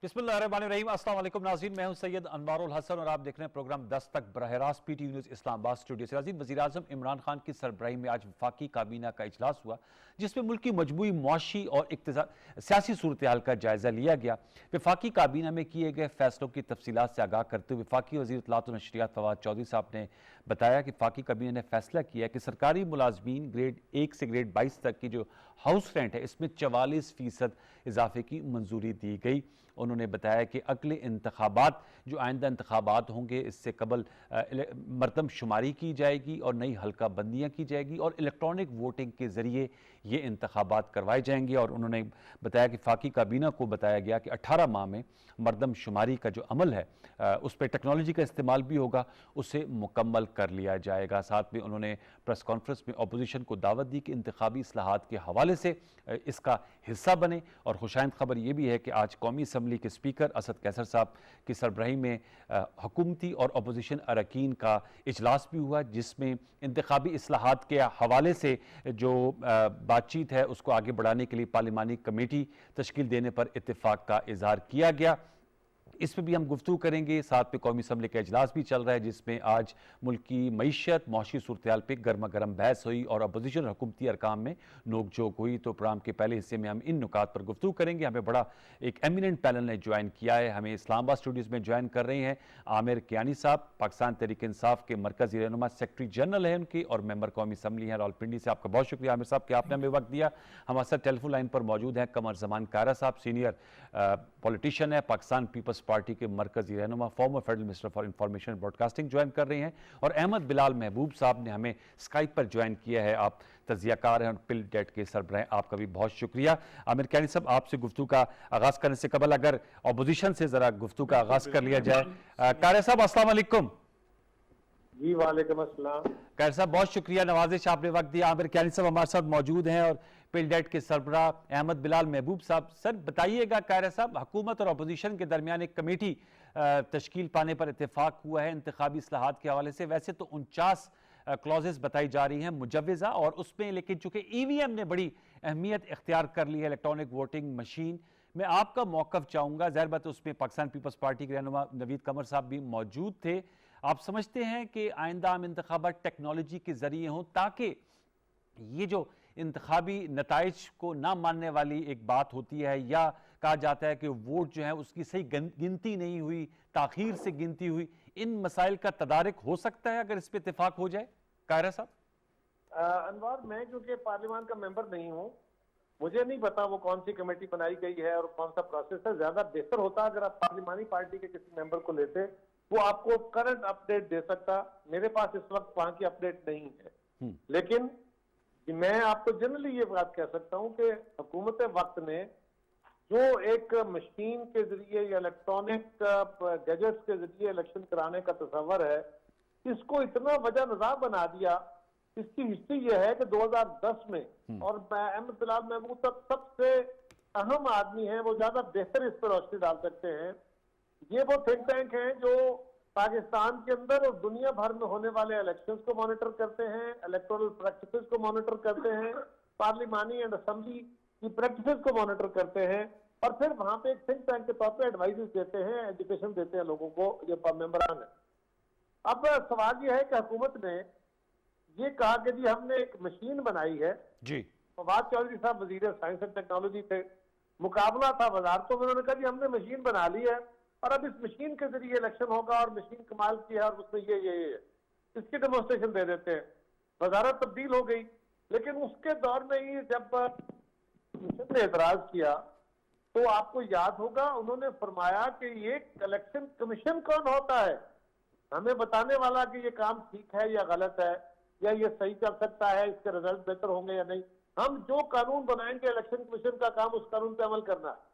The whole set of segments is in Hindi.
बिस्मिल्लाहिर्रहमानिर्रहीम। अस्सलाम वालेकुम नाज़रीन, मैं हूं सैयद अनवारुल हसन और आप देख रहे हैं प्रोग्राम 10 तक बराह रास्त PTV न्यूज़ इस्लामाबाद स्टूडियो से। नाज़रीन, वज़ीर-ए-आज़म इमरान खान की सरबराही में आज वफाकी काबीना का इजलास हुआ, जिसमें मुल्क की मजमूई मुआशी और सियासी सूरत हाल का जायज़ा लिया गया। वफाकी काबीना में किए गए फैसलों की तफसीलात से आगाह करते हुए वफाकी वज़ीर इत्तलात व नशरियात फवाद चौधरी साहब ने बताया कि वफाकी काबीना ने फैसला किया कि सरकारी मुलाजमीन ग्रेड 1 से ग्रेड 22 तक की जो हाउस रेंट है, इसमें 44% इजाफे की मंजूरी दी गई। उन्होंने बताया कि अगले इंतखाबात जो आइंदा इंतखाबात होंगे, इससे कबल मरदमशुमारी की जाएगी और नई हल्का बंदियाँ की जाएगी और इलेक्ट्रॉनिक वोटिंग के ज़रिए ये इंतखाबात करवाए जाएंगे। और उन्होंने बताया कि वफाकी काबीना को बताया गया कि 18 माह में मरदमशुमारी का जो अमल है उस पर टेक्नोलॉजी का इस्तेमाल भी होगा, उसे मुकम्मल कर लिया जाएगा। साथ में उन्होंने प्रेस कॉन्फ्रेंस में अपोजिशन को दावत दी कि इंतखाबी इस्लाहात के हवाले से इसका हिस्सा बने। और खुशाइंद खबर यह भी है कि आज कौमी असम्बली के स्पीकर असद कैसर साहब की सरबराही में हुकूमती और अपोजिशन अरकान का इजलास भी हुआ, जिसमें इंतखाबी इस्लाहात के हवाले से जो बातचीत है उसको आगे बढ़ाने के लिए पार्लिमानी कमेटी तश्कील देने पर इत्तेफाक का इजहार किया गया। इस पर भी हम गुफ्तगू करेंगे। साथ में कौमी असम्बली का इजलास भी चल रहा है, जिसमें आज मुल्क की मईशत मुआशी सूरत हाल पर गर्मा गर्म बहस हुई और अपोजिशन हुकूमती अरकान में नोक झोंक हुई। तो प्रोग्राम के पहले हिस्से में हम इन नुकात पर गुफ्तगू करेंगे। हमें बड़ा एक एमिनेंट पैनल ने ज्वाइन किया है। हमें इस्लामाबाद स्टूडियोज़ में ज्वाइन कर रहे हैं आमिर कियानी साहब, पाकिस्तान तहरीक इंसाफ के मरकज़ी रहनुमा, सेक्रेटरी जनरल हैं उनके और मेंबर कौमी असम्बली हैं रावलपिंडी से। आपका बहुत शुक्रिया आमिर साहब कि आपने हमें वक्त दिया। हमारे साथ टेलीफोन लाइन पर मौजूद हैं कमर जमान कायरा साहब, सीनियर पॉलिटिशियन है, पाकिस्तान पीपल्स पार्टी के मरकजी रहनुमा, farmer federal minister for information broadcasting join कर रहे हैं। और अहमद बिलाल महबूब साहब ने हमें स्काइप पर ज्वाइन किया है। आप तजियाकार हैं और पिल डेट के सरबराह, आपका भी बहुत शुक्रिया। आमिर कियानी साहब, आपसे गुफ्तगू का आगाज करने से कबल अगर अपोजिशन से जरा गुफ्तगू का आगाज कर लिया जाए। कायरा साहब अस्सलाम वालेकुम। जी वालेकुम अस्सलाम। कायरा साहब बहुत शुक्रिया, नवाजिश आपने वक्त दिया। आमिर कियानी साहब हमारे साथ मौजूद हैं और पिलडेट के सरबराह अहमद बिलाल महबूब साहब। सर बताइएगा कायरा साहब, हुकूमत और अपोजिशन के दरमियान एक कमेटी तश्कील पाने पर इत्तेफाक हुआ है इंतखाबी इस्लाहात के हवाले से। वैसे तो 49 क्लॉजेस बताई जा रही हैं मुजव्वज़ा और उसमें, लेकिन चूंकि EVM ने बड़ी अहमियत इख्तियार कर ली है, इलेक्ट्रॉनिक वोटिंग मशीन, मैं आपका मौक़िफ़ चाहूँगा। ज़ाहिर बात है उसमें पाकिस्तान पीपल्स पार्टी के रहनुमा नवीद कमर साहब भी मौजूद थे। आप समझते हैं कि आइंदा आम इंतखाबात टेक्नोलॉजी के ज़रिए हों ताकि ये जो इंतखाबी नताइज को ना मानने वाली एक बात होती है, या कहा जाता है कि वोट जो है उसकी सही गिनती नहीं हुई, ताखीर से गिनती हुई, इन मसाइल का तदारक हो सकता है अगर इस पर इत्तेफाक हो जाए? कायरा साहब। अनवार, मैं क्योंकि पार्लियामान का मेंबर नहीं हूँ, मुझे नहीं पता वो कौन सी कमेटी बनाई गई है और कौन सा प्रोसेस है। ज्यादा बेहतर होता अगर आप पार्लिमानी पार्टी के किसी मेंबर को लेते, वो आपको करंट अपडेट दे सकता। मेरे पास इस वक्त वहां की अपडेट नहीं है। लेकिन मैं आपको जनरली ये बात कह सकता हूं कि हुकूमत वक्त ने जो एक मशीन के जरिए या इलेक्ट्रॉनिक गैजेट्स के जरिए इलेक्शन कराने का तस्वर है, इसको इतना वजह नज़ार बना दिया। इसकी हिस्ट्री यह है कि 2010 में, और अहमद बिलाल महबूब तक सबसे अहम आदमी है, वो ज्यादा बेहतर इस पर रोशनी डाल सकते हैं। ये वो थिंक टैंक हैं जो पाकिस्तान के अंदर और दुनिया भर में होने वाले इलेक्शंस को मॉनिटर करते हैं, इलेक्टोरल प्रैक्टिसेस को मॉनिटर करते हैं, पार्लिमानी एंड असेंबली की प्रैक्टिसेस को मॉनिटर करते हैं, और फिर वहां पे एक थिंक टैंक के तौर पे एडवाइजेस देते हैं, एजुकेशन देते हैं लोगों को, ये मेंबरान है। अब सवाल ये है कि हुकूमत ने ये कहा कि जी हमने एक मशीन बनाई है जी। फवाद चौधरी साहब वजीर साइंस एंड टेक्नोलॉजी थे, मुकाबला था वजारतों में, उन्होंने कहा जी हमने मशीन बना ली है और अब इस मशीन के जरिए इलेक्शन होगा और मशीन कमाल की है और उसमें ये इसकी डेमोन्स्ट्रेशन दे देते हैं। वजारत तब्दील हो गई, लेकिन उसके दौर में ही जब कमीशन ने एतराज किया तो आपको याद होगा उन्होंने फरमाया कि ये इलेक्शन कमीशन कौन होता है, हमें बताने वाला कि ये काम ठीक है या गलत है, या ये सही चल सकता है, इसके रिजल्ट बेहतर होंगे या नहीं। हम जो कानून बनाएंगे इलेक्शन कमीशन का काम उस कानून पे अमल करना है।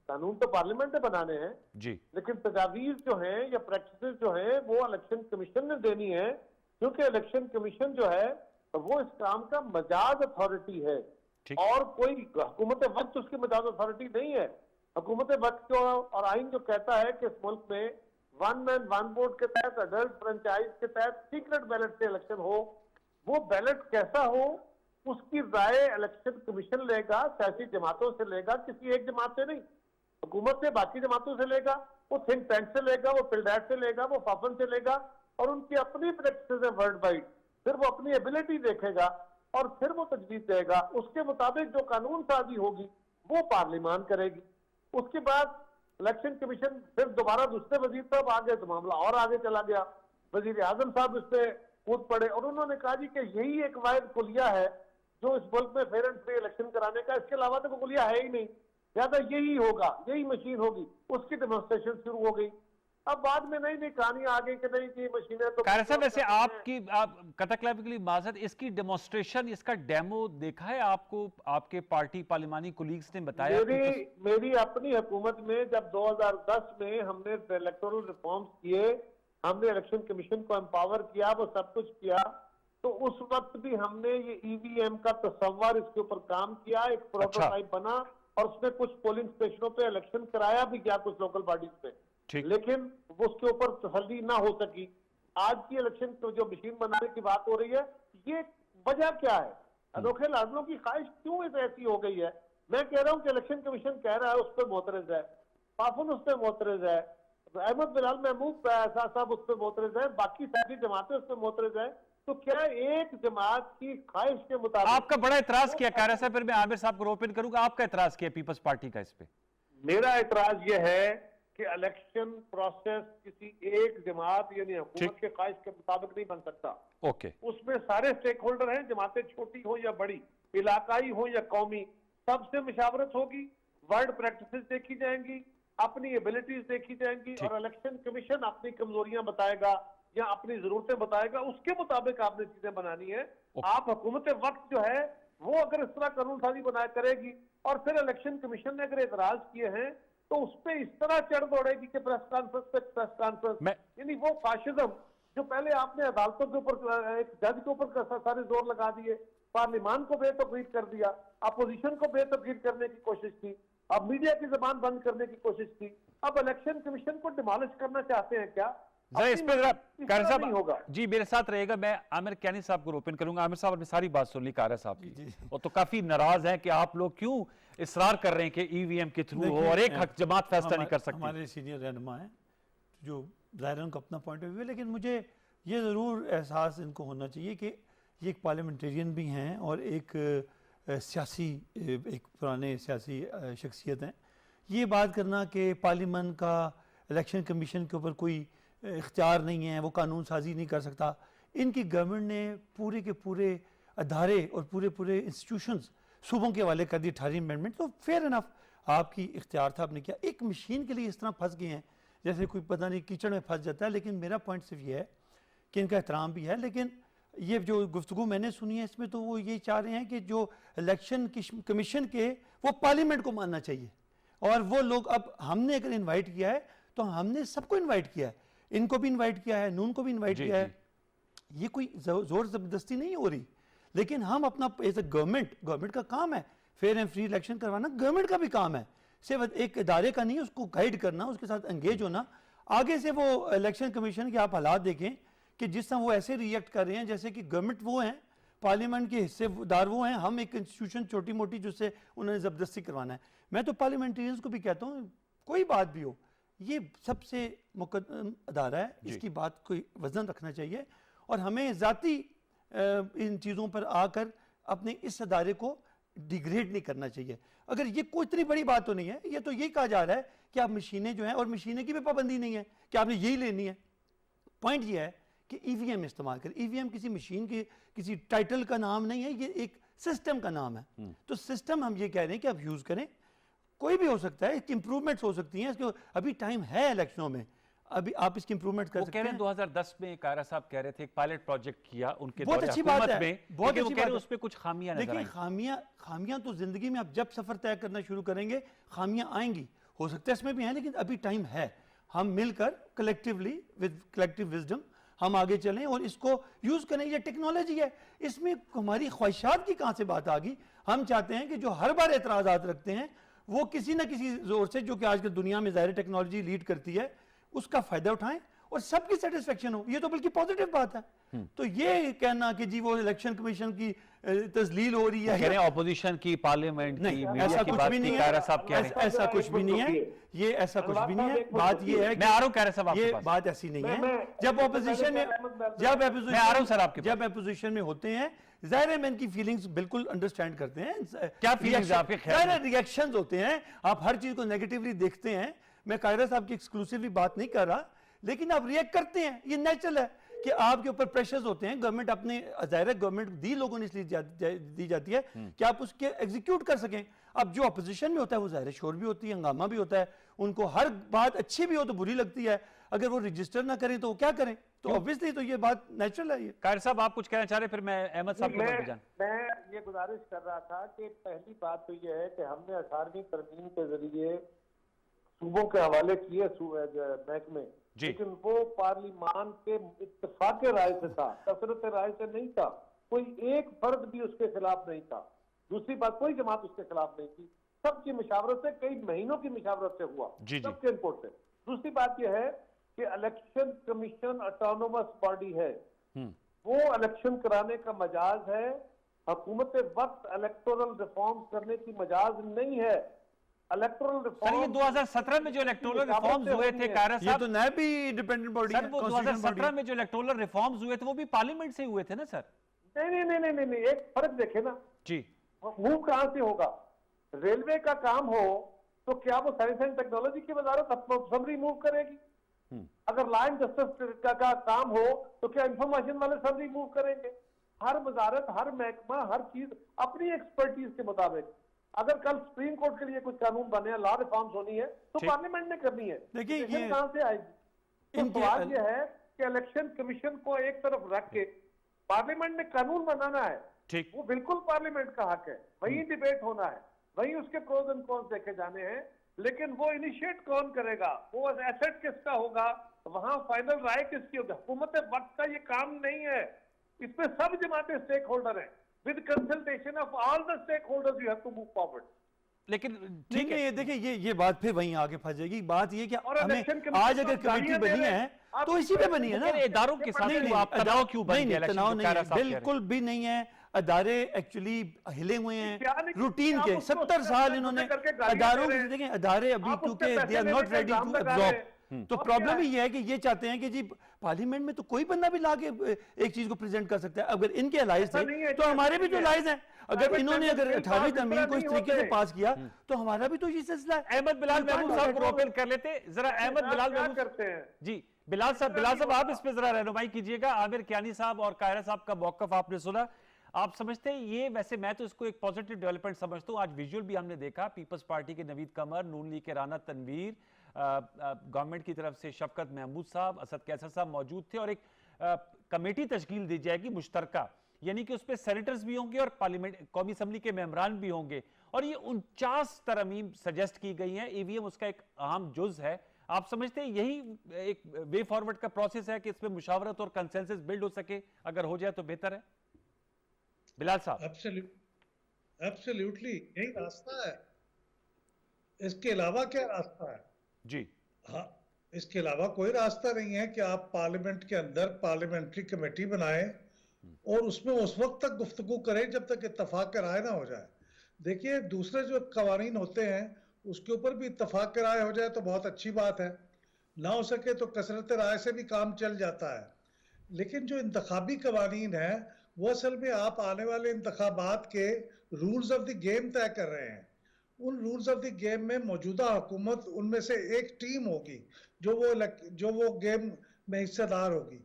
कानून तो पार्लियामेंट ने बनाने हैं जी, लेकिन तजावीज जो हैं या प्रैक्टिसेस जो हैं वो इलेक्शन कमीशन ने देनी है, क्योंकि इलेक्शन कमीशन जो है वो इस काम का मजाज अथॉरिटी है और कोई हुकूमत वक्त उसकी मजाज अथॉरिटी नहीं है। हुकूमत वक्त को और आइन जो कहता है कि इस मुल्क में वन मैन वन वोट के तहत, अडल्ट फ्रेंचाइज के तहत सीक्रेट बैलेट से इलेक्शन हो, वो बैलेट कैसा हो उसकी राय इलेक्शन कमीशन लेगा, सियासी जमातों से लेगा, किसी एक जमात से नहीं। हुकूमत से, बाकी जमातों से लेगा, वो थिंक टैंक से लेगा, वो पिलडैट से लेगा, वो फाफन से लेगा, और उनकी अपनी प्रैक्टिस है वर्ल्ड वाइड। फिर वो अपनी एबिलिटी देखेगा और फिर वो तजवीज देगा। उसके मुताबिक जो कानून साजी होगी वो पार्लिमान करेगी। उसके बाद इलेक्शन कमीशन फिर दोबारा दूसरे वजीर साहब आ गए तो मामला और आगे चला गया। वजीर आजम साहब इस पे कूद पड़े और उन्होंने कहा जी कि यही एक वाहिद कुलिया है जो इस मुल्क में फेयर एंड फ्री इलेक्शन कराने का, इसके अलावा तो कोई कुलिया है ही नहीं, ज्यादा यही होगा, यही मशीन होगी। उसकी डेमोन्स्ट्रेशन शुरू हो गई। अब बाद में नई नई कहानी आ गई कि नहीं जी मशीनें तो कारी साहब, वैसे आपकी कतक लाइव के लिए माजरत, इसकी डेमोन्स्ट्रेशन, इसका डेमो देखा है आपको? आपके पार्टी पार्लिमानी कोलीग्स ने बताया? मेरी अपनी हुकूमत में जब 2010 में हमने इलेक्टोरल रिफॉर्म्स किए, हमने इलेक्शन कमीशन को एम्पावर किया, वो सब कुछ किया, तो उस वक्त भी हमने ये ईवीएम का तस्वर, इसके ऊपर काम किया, एक प्रोटोटाइप बना और उसमें कुछ पोलिंग स्टेशनों पे इलेक्शन कराया भी गया, कुछ लोकल बॉडीज पे, लेकिन वो उसके ऊपर तसल्ली ना हो सकी। आज की इलेक्शन तो जो मशीन बनाने की बात हो रही है, ये वजह क्या है? अनोखे लाडलों की ख्वाहिश क्यों ऐसी हो गई है? मैं कह रहा हूं कि इलेक्शन कमीशन कह रहा है उस पर मोतरज है, पाफुन उस पर मोतरज है, अहमद बिलाल महमूद साहब उस पर मोतरज है, बाकी सारी जमातें उस पर मोतरज है। तो क्या एक जमात की ख्वाहिश के मुताबिक? आपका बड़ा एतराज किया कारी साहब, फिर मैं आमिर साहब को ओपन करूंगा। आपका एतराज किया पीपल्स पार्टी का इस पे? मेरा एतराज यह है कि इलेक्शन प्रोसेस किसी एक जमात यानी हुकूमत के ख्वाहिश के मुताबिक नहीं बन सकता। ओके, उसमें सारे स्टेक होल्डर हैं, जमातें छोटी हो या बड़ी, इलाकाई हो या कौमी, सबसे मुशावरत होगी, वर्ल्ड प्रैक्टिसेस देखी जाएंगी, अपनी एबिलिटीज देखी जाएंगी और इलेक्शन कमीशन अपनी कमजोरियां बताएगा या अपनी जरूरतें बताएगा, उसके मुताबिक आपने चीजें बनानी है। आप हुकूमत वक्त जो है वो अगर इस तरह कानून साजी बनाया करेगी और फिर इलेक्शन कमीशन ने अगर एतराज किए हैं तो उस पर इस तरह चढ़ दौड़ेगी कि प्रेस कॉन्फ्रेंस पे प्रेस कॉन्फ्रेंस, यानी वो फाशिज्म जो पहले आपने अदालतों के ऊपर, एक जज के ऊपर सारे जोर लगा दिए, पार्लियामान को बेतकरीर कर दिया, अपोजिशन को बेतकरीर करने की कोशिश की, अब मीडिया की जबान बंद करने की कोशिश की, अब इलेक्शन कमीशन को डिमोलिश करना चाहते हैं क्या? इस पे कारी साहब होगा जी मेरे साथ रहेगा। मैं आमिर कैनी साहब को ओपन करूंगा। आमिर साहब, आपने सारी बात सुन ली कारी साहब की, और तो काफी नाराज हैं कि आप लोग क्यों इसरार कर रहे हैं कि ईवीएम के थ्रू हो और एक हक जमात फैसला नहीं कर सकती। हमारे सीनियर रहनुमा हैं जो ज़ाहिर उनका अपना पॉइंट ऑफ व्यू है, लेकिन मुझे ये ज़रूर एहसास इनको होना चाहिए कि ये एक पार्लियामेंटेरियन भी हैं और एक सियासी, एक पुराने सियासी शख्सियत हैं। ये बात करना कि पार्लियामेंट का इलेक्शन कमीशन के ऊपर कोई इख्तियार नहीं है, वो कानून साजी नहीं कर सकता, इनकी गवर्नमेंट ने पूरे के पूरे अदारे और पूरे पूरे इंस्टीट्यूशंस सूबों के हवाले कर दी 18 अमेंडमेंट। तो फेयर इनफ, आपकी इख्तियार था, आपने किया। एक मशीन के लिए इस तरह फंस गए हैं जैसे कोई पता नहीं कीचड़ में फंस जाता है। लेकिन मेरा पॉइंट सिर्फ ये है कि इनका एहतराम भी है, लेकिन ये जो गुफ्तगू मैंने सुनी है इसमें तो वो ये चाह रहे हैं कि जो इलेक्शन कमीशन के वो पार्लियामेंट को मानना चाहिए। और वो लोग, अब हमने अगर इन्वाइट किया है तो हमने सबको इन्वाइट किया है, इनको भी इन्वाइट किया है, नून को भी इन्वाइट किया है, ये कोई जोर जबरदस्ती नहीं हो रही। लेकिन हम अपना एज ए गवर्नमेंट का काम है फेयर एंड फ्री इलेक्शन करवाना, गवर्नमेंट का भी काम है, सिर्फ एक इदारे का नहीं, उसको गाइड करना, उसके साथ एंगेज होना। आगे से वो इलेक्शन कमीशन के आप हालात देखें कि जिस तरह वो ऐसे रिएक्ट कर रहे हैं जैसे कि गवर्नमेंट वो हैं, पार्लियामेंट के हिस्सेदार वो हैं, हम एक इंस्टीट्यूशन छोटी मोटी जिससे उन्होंने ज़बरदस्ती करवाना है। मैं तो पार्लियामेंटेरियंस को भी कहता हूँ, कोई बात भी हो, ये सबसे मुकद्दम अदारा है, इसकी बात कोई वजन रखना चाहिए और हमें ज़ाती इन चीज़ों पर आकर अपने इस अदारे को डिग्रेड नहीं करना चाहिए। अगर ये कोई इतनी बड़ी बात तो नहीं है, ये तो यही कहा जा रहा है कि आप मशीनें जो हैं, और मशीनें की भी पाबंदी नहीं है कि आपने यही लेनी है। पॉइंट ये है कि ईवीएम इस्तेमाल करें। ईवीएम किसी मशीन के किसी टाइटल का नाम नहीं है, ये एक सिस्टम का नाम है। तो सिस्टम हम ये कह रहे हैं कि आप यूज़ करें, कोई भी हो सकता है, इसकी इंप्रूवमेंट्स हो सकती हैं, इसको अभी टाइम है इलेक्शनों में, अभी आप इसकी इंप्रूवमेंट कर सकते हैं। 2010 में कायरा साहब कह रहे थे एक पायलट प्रोजेक्ट किया उनके बहुत अच्छी बात है, बहुत अच्छी बात है। उसमें कुछ खामियां नजर आई। देखिए खामियां तो जिंदगी में आप जब सफर तय करना शुरू करेंगे खामियां आएंगी, हो सकता है इसमें भी हैं, लेकिन अभी टाइम है, हम मिलकर कलेक्टिवली विद कलेक्टिव विजडम हम आगे चलें और इसको यूज करें। ये टेक्नोलॉजी है, इसमें हमारी ख्वाहिशात की कहां से बात आ गई। हम चाहते हैं कि जो हर बार एतराज़ात रखते हैं वो किसी ना किसी जोर से, जो कि आजकल दुनिया में ज़ाहिर टेक्नोलॉजी लीड करती है, उसका फ़ायदा उठाएं और सबकी सेटिस्फेक्शन हो, ये तो बल्कि पॉजिटिव बात है। तो ये कहना कि जी वो इलेक्शन कमीशन की तजलील हो रही है, कह रहे हैं ऑपोजिशन की, पार्लियामेंट की, नहीं, मीडिया ऐसा की कुछ बात भी की, नहीं कायरा है, साहब कह रहे हैं। ऐसा कुछ भी नहीं है, ये ऐसा कुछ भी नहीं है। बात ये है मैं आ रहा हूं कायरा साहब आपके ये पास। बात ऐसी नहीं है। मैं- जब ऑपोजिशन में मैं आ रहा हूं सर आपके पास। जब अपोजिशन में होते हैं, जाहिर है मैं इनकी फीलिंग्स बिल्कुल अंडरस्टैंड करते हैं। क्या feelings है आपके ख्याल में? रिएक्शंस होते हैं, आप हर चीज को नेगेटिवली देखते हैं। मैं कायरा साहब की एक्सक्लूसिवली बात नहीं कर रहा, लेकिन आप रिएक्ट करते हैं, ये नेचुरल है कि आपके ऊपर प्रेशर्स होते हैं। गवर्नमेंट अपने, जाहिर है गवर्नमेंट दी लोगों ने इसलिए दी जाती है कि आप उसके एग्जीक्यूट कर सकें। अब जो अपोजिशन में होता है वो जाहिर है शोर भी होती है, हंगामा भी होता है, उनको हर बात अच्छी भी हो तो बुरी लगती है। अगर वो रजिस्टर ना करें तो वो क्या करें? तो ऑब्वियसली तो ये बात नेचुरल है। ये कायर साहब आप कुछ कहना चाह रहे हैं, फिर मैं अहमद साहब के पास भी जाऊं। मैं ये गुजारिश कर रहा था कि पहली बात तो ये है कि हमने 18वीं तरमीम के जरिए सूबों के हवाले किए महकमे, जी। लेकिन वो पार्लिमान के इत्तेफाक राय से था, कसरत राय से नहीं था। कोई एक फर्द भी उसके खिलाफ नहीं था। दूसरी बात, कोई जमात उसके खिलाफ नहीं थी, सबकी मुशावरत से, कई महीनों की मुशावरत से हुआ, जी, जी। सबके इनपुट से। दूसरी बात यह है कि इलेक्शन कमीशन ऑटोनोमस बॉडी है, वो इलेक्शन कराने का मजाज है। हुकूमत वक्त इलेक्टोरल रिफॉर्म्स करने की मजाज नहीं है। इलेक्टोरल सर रिफॉर्म ये 2017 में जो इलेक्टोरल रिफॉर्म्स हुए थे कायरा ये साहब, तो नया भी इंडिपेंडेंट बॉडी सर है, वो constitutional 2017 body में जो इलेक्टोरल रिफॉर्म्स हुए थे वो भी पार्लियामेंट से हुए थे ना सर? नहीं नहीं नहीं नहीं नहीं, एक फर्क देखे ना, जी। मूव कहां से होगा? रेलवे का काम हो तो क्या वो साइंस एंड टेक्नोलॉजी की वजारत समरी मूव करेगी? अगर लॉ एंड जस्टिस का काम हो तो क्या इंफॉर्मेशन वाले समरी मूव करेंगे? हर वजारत, हर महकमा, हर चीज अपनी एक्सपर्टीज के मुताबिक। अगर कल सुप्रीम कोर्ट के लिए कुछ कानून बने, लॉ रिफॉर्म्स होनी है तो ठीक। पार्लियामेंट ने करनी है। देखिए, Decision ये- कहां से आएगी? तो इनके- सवाल ये है कि इलेक्शन कमीशन को एक तरफ रख के पार्लियामेंट ने कानून बनाना है, ठीक। वो बिल्कुल पार्लियामेंट का हक है, वही डिबेट होना है, वही उसके प्रोज एंड कॉन्स देखे जाने हैं। लेकिन वो इनिशिएट कौन करेगा, वो एसेट किसका होगा, वहां फाइनल राय किसकी होगी? हुकूमत वक्त का ये काम नहीं है। इसमें सब जमातें स्टेक होल्डर हैं। With consultation of all the stakeholders you have to move forward. लेकिन ठीक ठीक है, है, ये देखिए, ये बात फिर वहीं आगे फंस जाएगी। बात ये कि और हमें इलेक्शन कमीशन आज अगर को कमेटी गालियां दे बनी रहे है हैं, आप तो इसी पे बनी है ना। लेकिन इदारों के साथ नहीं, क्यों नहीं, आप तनाव क्यों बन नहीं, गया नहीं, इलेक्शन तनाव को? नहीं कायरा है, साहब कह रहे हैं। बिल्कुल भी नहीं है। अदारे एक्चुअली हिले हुए हैं क्या नहीं, रूटीन आप के। उसको 70 साल उससे इन्होंने करके गालियां अदारों दे के, रहे हैं। देखें अदारे अभी आप उससे क्योंकि पैसे दे आर लेने नॉट का रेडी इल्जाम टू लगा रहे एब्जॉर्ब। हैं। तो और प्रॉब्लम क्या ही ये है कि ये चाहते हैं कि जी पार्लियामेंट में तो कोई बंदा भी लाके एक चीज को प्रेजेंट कर सकता है। अगर इनके अलाइज ऐसा नहीं है, थे तो ऐसा हमारे भी नहीं तो है। लाइज हैं। अगर प्राइवेट इन्होंने मेंबर अगर बिल 18वीं पास तरमीम को इस नहीं तरीके से होते। पास किया तो हमारा भी तो ये सिलसिला है। अहमद बिलाल तो महमूद साहब को रोक कर लेते जरा। अहमद बिलाल क्या महमूद करते हैं? जी, बिलाल साहब आप इस पे जरा रहनुमाई कीजिएगा। आमिर कियानी साहब और कायरा साहब का मौकफ आपने सुना, आप समझते हैं ये, वैसे मैं तो इसको एक पॉजिटिव डेवलपमेंट समझता हूँ। आज विजुअल भी हमने देखा, पीपल्स पार्टी के नवीद कमर, नून लीग के राना तनवीर, गवर्नमेंट की तरफ से शफकत महमूद साहब, असद कैसर साहब मौजूद थे और एक कमेटी तश्कील दी जाएगी मुश्तरका, यानी कि उसमें सेनेटर्स भी होंगे और पार्लियामेंट कौमी असम्बली के मेंबरान भी होंगे। और ये 49 तरमीम सजेस्ट की गई हैं, ईवीएम उसका एक अहम जुज है। आप समझते हैं यही एक वे फॉरवर्ड का प्रोसेस है कि इसमें मुशावरत और कंसेंसस बिल्ड हो सके? अगर हो जाए तो बेहतर है। बिलाल साहब। एब्सोल्युटली यही रास्ता है, इसके अलावा क्या रास्ता है? जी। हाँ, इसके अलावा कोई रास्ता नहीं है कि आप पार्लियामेंट के अंदर पार्लियामेंट्री कमेटी बनाएं और उसमें उस वक्त तक गुफ्तगू करें जब तक इत्तफाक राय ना हो जाए। देखिए, दूसरे जो कवानीन होते हैं उसके ऊपर भी इत्तफाक राय हो जाए तो बहुत अच्छी बात है, ना हो सके तो कसरत राय से भी काम चल जाता है। लेकिन जो इंतखाबी कवानीन है वो असल में आप आने वाले इंतखाबात के रूल्स ऑफ द गेम तय कर रहे हैं। उन रूल्स ऑफ द गेम में मौजूदा हुकूमत उनमें से एक टीम होगी जो वो गेम में हिस्सेदार होगी।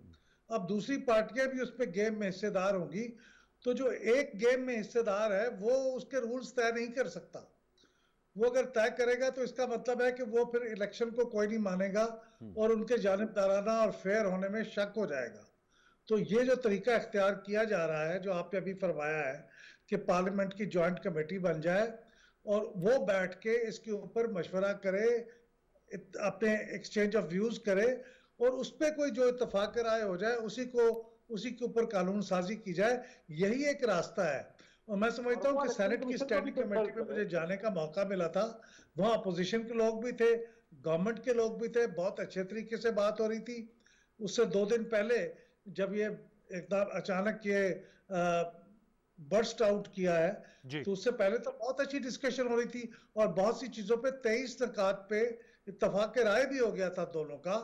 अब दूसरी पार्टियां भी उस पर गेम में हिस्सेदार होंगी, तो जो एक गेम में हिस्सेदार है वो उसके रूल्स तय नहीं कर सकता। वो अगर तय करेगा तो इसका मतलब है कि वो फिर इलेक्शन को कोई नहीं मानेगा और उनके जानिबदाराना और फेयर होने में शक हो जाएगा। तो ये जो तरीका इख्तियार किया जा रहा है, जो आपने अभी फरमाया है कि पार्लियामेंट की जॉइंट कमेटी बन जाए और वो बैठ के इसके ऊपर मशवरा करे, अपने एक्सचेंज ऑफ व्यूज करे और उस पर कोई जो इत्तफाक राय हो जाए उसी के ऊपर कानून साजी की जाए, यही एक रास्ता है। और मैं समझता हूँ कि सेनेट की स्टैंडिंग कमेटी में मुझे जाने का मौका मिला था, वहाँ अपोजिशन के लोग भी थे, गवर्नमेंट के लोग भी थे, बहुत अच्छे तरीके से बात हो रही थी। उससे 2 दिन पहले जब ये एकदम अचानक ये बर्स्ट आउट किया है, तो उससे पहले तो बहुत अच्छी डिस्कशन हो रही थी और बहुत सी चीजों पे 23 निकात पे इत्तफाक राय भी हो गया था दोनों का,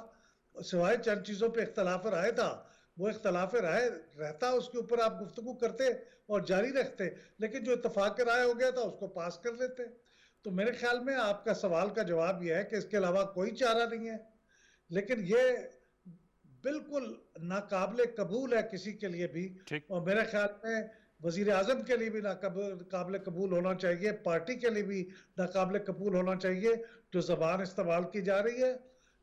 सिवाय चंद चीजों पे इख्तलाफ राय था। वो इख्तलाफ राय रहता, उसके ऊपर आप गुफ्तगू करते और जारी रखते, लेकिन जो इत्तफाक राय हो गया था उसको पास कर लेते। तो मेरे ख्याल में आपका सवाल का जवाब यह है कि इसके अलावा कोई चारा नहीं है, लेकिन ये बिल्कुल नाकाबिले कबूल है किसी के लिए भी, और मेरे ख्याल में वजीर आजम के लिए भी नाकाबिले कबूल होना चाहिए, पार्टी के लिए भी नाकाबिले कबूल होना चाहिए। जो जबान इस्तेमाल की जा रही है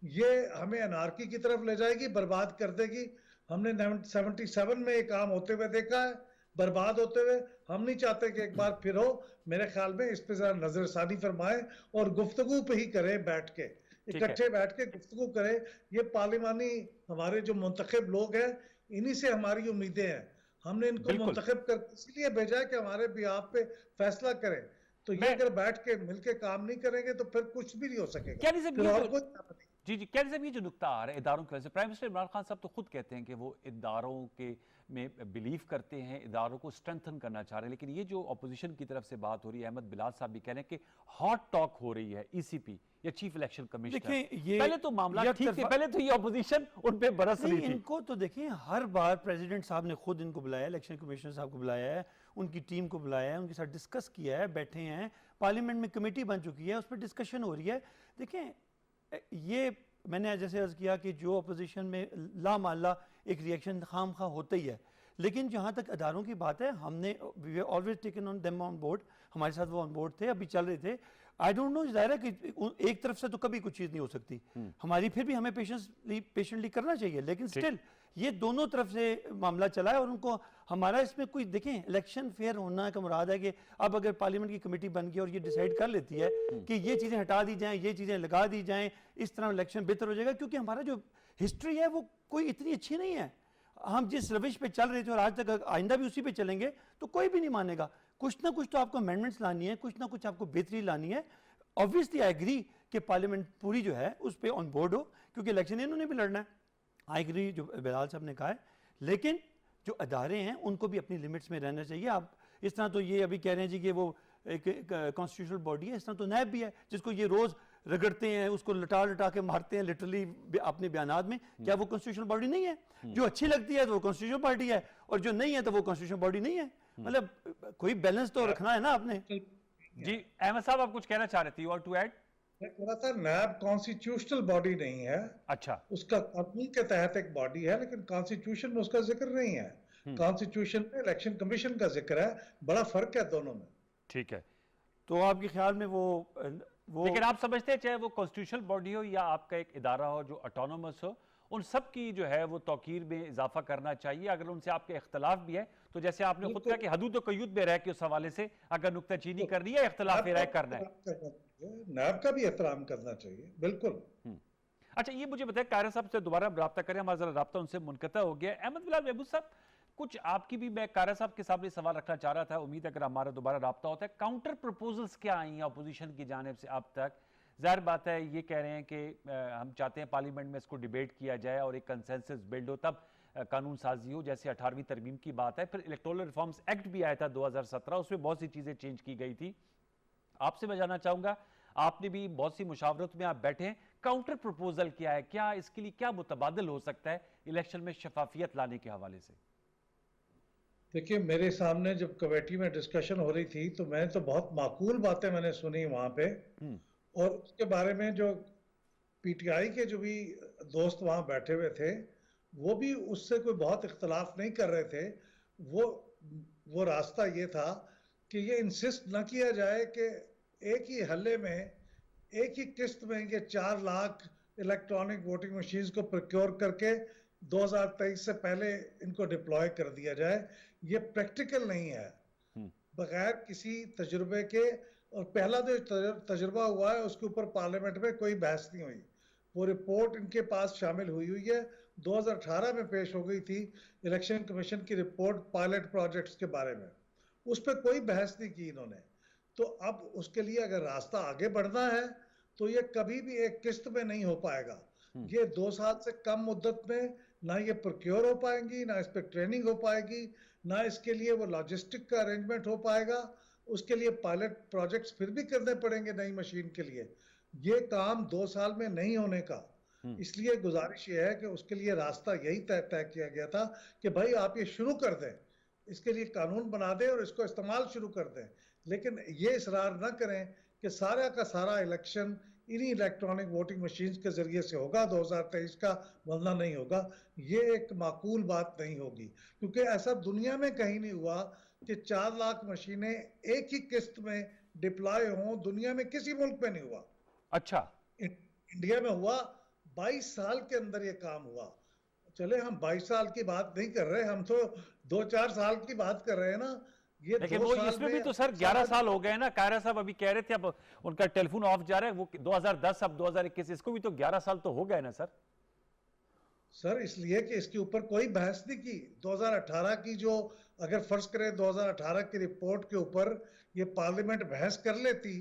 ये हमें अनारकी की तरफ ले जाएगी, बर्बाद कर देगी। हमने 77 में एक काम होते हुए देखा है, बर्बाद होते हुए। हम नहीं चाहते कि एक बार फिर हो। मेरे ख्याल में इस पे जरा नजरसानी फरमाए और गुफ्तगू पे ही करें, बैठ के इकट्ठे बैठ के गुफ्तगू करें। ये पार्लिमानी हमारे जो मुंतखब लोग हैं, इन्हीं से हमारी उम्मीदें हैं। हमने इनको मुंतखब कर इसलिए भेजा है कि हमारे बिहाफ पे फैसला करें। तो ये अगर बैठ के मिलके काम नहीं करेंगे तो फिर कुछ भी नहीं हो सकेगा। जी जी, कैसे ये जो नुकता आ रहा है इदारों की वजह से, प्राइम मिनिस्टर इमरान खान साहब तो खुद कहते हैं कि वो इदारों के में बिलीव करते हैं, इदारों को स्ट्रेंथन करना चाह रहे हैं, लेकिन ये जो अपोजिशन की तरफ से बात हो रही है, अहमद बिलाल साहब भी कह रहे हैं कि हॉट टॉक हो रही है ईसीपी या चीफ इलेक्शन कमिश्नर। पहले तो मामला ठीक थे, पहले तो ये अपोजिशन उन पे बरस रही थी। इनको तो देखिए हर बार प्रेसिडेंट साहब ने खुद इनको बुलाया, इलेक्शन कमिश्नर साहब को बुलाया है, उनकी टीम को बुलाया है, उनके साथ डिस्कस किया है, बैठे हैं, पार्लियामेंट में कमेटी बन चुकी है, उस पर डिस्कशन हो रही है। देखें ये मैंने जैसे अर्ज किया कि जो अपोजिशन में लामाला एक रिएक्शन खाम खा होता ही है, लेकिन जहाँ तक अदारों की बात है, हमने always taken on them on board, हमारे साथ वो ऑन बोर्ड थे, अभी चल रहे थे। आई डोंट नो, जाहिर है कि एक तरफ से तो कभी कुछ चीज़ नहीं हो सकती हमारी, फिर भी हमें पेशेंटली करना चाहिए, लेकिन स्टिल ये दोनों तरफ से मामला चला है और उनको हमारा इसमें कोई देखें इलेक्शन फेयर होना का मुराद है कि अब अगर पार्लियामेंट की कमेटी बन गई और ये डिसाइड कर लेती है कि ये चीज़ें हटा दी जाएं, ये चीज़ें लगा दी जाएं, इस तरह इलेक्शन बेहतर हो जाएगा। क्योंकि हमारा जो हिस्ट्री है वो कोई इतनी अच्छी नहीं है, हम जिस रविश पे चल रहे थे और आज तक आइंदा भी उसी पे चलेंगे तो कोई भी नहीं मानेगा। कुछ ना कुछ तो आपको अमेंडमेंट्स लानी है, कुछ ना कुछ आपको बेहतरी लानी है। ऑब्वियसली आई एग्री कि पार्लियामेंट पूरी जो है उस पर ऑन बोर्ड हो, क्योंकि इलेक्शन इन्होंने भी लड़ना है, आई एग्री जो बिलाल साहब ने कहा है, लेकिन जो अदारे हैं उनको भी अपनी लिमिट्स में रहना चाहिए। आप इस तरह तो ये अभी कह रहे हैं जी कि वो एक कॉन्स्टिट्यूशनल बॉडी है, इस तरह तो नैब भी है जिसको ये रोज़ रगड़ते हैं, उसको लटा लटा के मारते हैं लिटरली अपने बयानात में। क्या वो कॉन्स्टिट्यूशनल बॉडी नहीं है? जो अच्छी लगती है तो वो कॉन्स्टिट्यूशनल पार्टी है, और जो नहीं है तो वो कॉन्स्टिट्यूशनल बॉडी नहीं है। मतलब कोई बैलेंस तो रखना है ना आपने। जी अहमद साहब, आप कुछ कहना चाह रहे थे, you want to add? NAB constitutional body नहीं है। अच्छा, उसका कानून के तहत एक बॉडी है, लेकिन कॉन्स्टिट्यूशन में उसका जिक्र नहीं है। कॉन्स्टिट्यूशन में इलेक्शन कमीशन का जिक्र है, बड़ा फर्क है दोनों में। ठीक है, तो आपके ख्याल में वो लेकिन आप समझते हैं चाहे वो कॉन्स्टिट्यूशनल बॉडी हो या आपका एक इदारा हो जो ऑटोनोमस हो, उन सब की जो है वो तौकीर में इजाफा करना चाहिए। अगर उनसे आपके इख्तलाफ भी है तो जैसे आपने खुद कहा कि हदूद कयूद में रह के उस हवाले से अगर नुक्ताचीनी करनी है, इख्तलाफ राय करना है, नैब का भी एहतराम करना चाहिए, बिल्कुल। अच्छा, ये मुझे बताया, कायरा साहब से दोबारा रब्ता करें, हमारा जरा रब्ता उनसे मुनक़ता हो गया। अहमद बिलाल महबूब साहब, कुछ आपकी भी मैं कायरा साहब के सामने सवाल रखना चाह रहा था, उम्मीद है अगर हमारा दोबारा रब्ता होता है। काउंटर प्रपोजल्स क्या आई हैं अपोजिशन की जानिब से अब तक? ज़ाहिर बात है ये कह रहे हैं कि हम चाहते हैं पार्लियामेंट में इसको डिबेट किया जाए और एक कंसेंसस बिल्ड हो, तब कानून साजी हो, जैसे 18वीं तरमीम की बात है। फिर इलेक्टोरल रिफॉर्म्स एक्ट भी आया था 2017, उसमें बहुत सी चीज़ें चेंज की गई थी। आपसे मैं जानना चाहूँगा, आपने भी बहुत सी मुशावरत में आप बैठे हैं, काउंटर प्रपोजल क्या है? क्या इसके लिए क्या मुतबादल हो सकता है इलेक्शन में शफाफियत लाने के हवाले से? देखिए, मेरे सामने जब कमेटी में डिस्कशन हो रही थी तो मैं तो बहुत माकूल बातें मैंने सुनी वहां पे, और उसके बारे में जो पीटीआई के जो भी दोस्त वहां बैठे हुए थे वो भी उससे कोई बहुत इख्तलाफ नहीं कर रहे थे। वो रास्ता ये था कि ये इंसिस्ट ना किया जाए कि एक ही हल्ले में, एक ही किस्त में ये 4 लाख इलेक्ट्रॉनिक वोटिंग मशीन्स को प्रोक्योर करके 2023 से पहले इनको डिप्लॉय कर दिया जाए। ये प्रैक्टिकल नहीं है, बगैर किसी तजुर्बे के। और पहला जो तजुर्बा हुआ है उसके ऊपर पार्लियामेंट में कोई बहस नहीं हुई। वो रिपोर्ट इनके पास शामिल हुई है, 2018 में पेश हो गई थी इलेक्शन कमीशन की रिपोर्ट पायलट प्रोजेक्ट्स के बारे में, उस पर कोई बहस नहीं की इन्होंने। तो अब उसके लिए अगर रास्ता आगे बढ़ना है तो ये कभी भी एक किस्त में नहीं हो पाएगा। ये 2 साल से कम मुद्दत में ना ये प्रोक्योर हो पाएंगी, ना इस पे ट्रेनिंग हो पाएगी, ना इसके लिए वो लॉजिस्टिक का अरेंजमेंट हो पाएगा। उसके लिए पायलट प्रोजेक्ट्स फिर भी करने पड़ेंगे नई मशीन के लिए। ये काम 2 साल में नहीं होने का। इसलिए गुजारिश ये है कि उसके लिए रास्ता यही तय किया गया था कि भाई आप ये शुरू कर दें, इसके लिए कानून बना दें और इसको इस्तेमाल शुरू कर दें। लेकिन ये इसरार ना करें कि सारा का सारा इलेक्शन इन्हीं इलेक्ट्रॉनिक वोटिंग मशीन्स के जरिए से होगा 2023 का, वरना नहीं होगा। ये एक माकूल बात नहीं होगी, क्योंकि ऐसा दुनिया में कहीं नहीं हुआ कि 4 लाख मशीनें एक ही किस्त में डिप्लॉय हों। दुनिया में किसी मुल्क में नहीं हुआ। अच्छा, इंडिया में हुआ, 22 साल के अंदर ये काम हुआ। चले हम 22 साल की बात नहीं कर रहे, हम तो 2-4 साल की बात कर रहे हैं ना। ये लेकिन 2 वो साल इसमें में भी तो सर 11 साल हो गए ना। कायरा साहब अभी कह रहे थे अब उनका टेलीफोन ऑफ जा रहा है, वो 2010 अब 2021, इसको भी तो 11 साल तो हो गए ना सर। सर इसलिए कि इसके ऊपर कोई बहस नहीं की। 2018 की जो, अगर फर्ज करें 2018 की रिपोर्ट के ऊपर ये पार्लियामेंट बहस कर लेती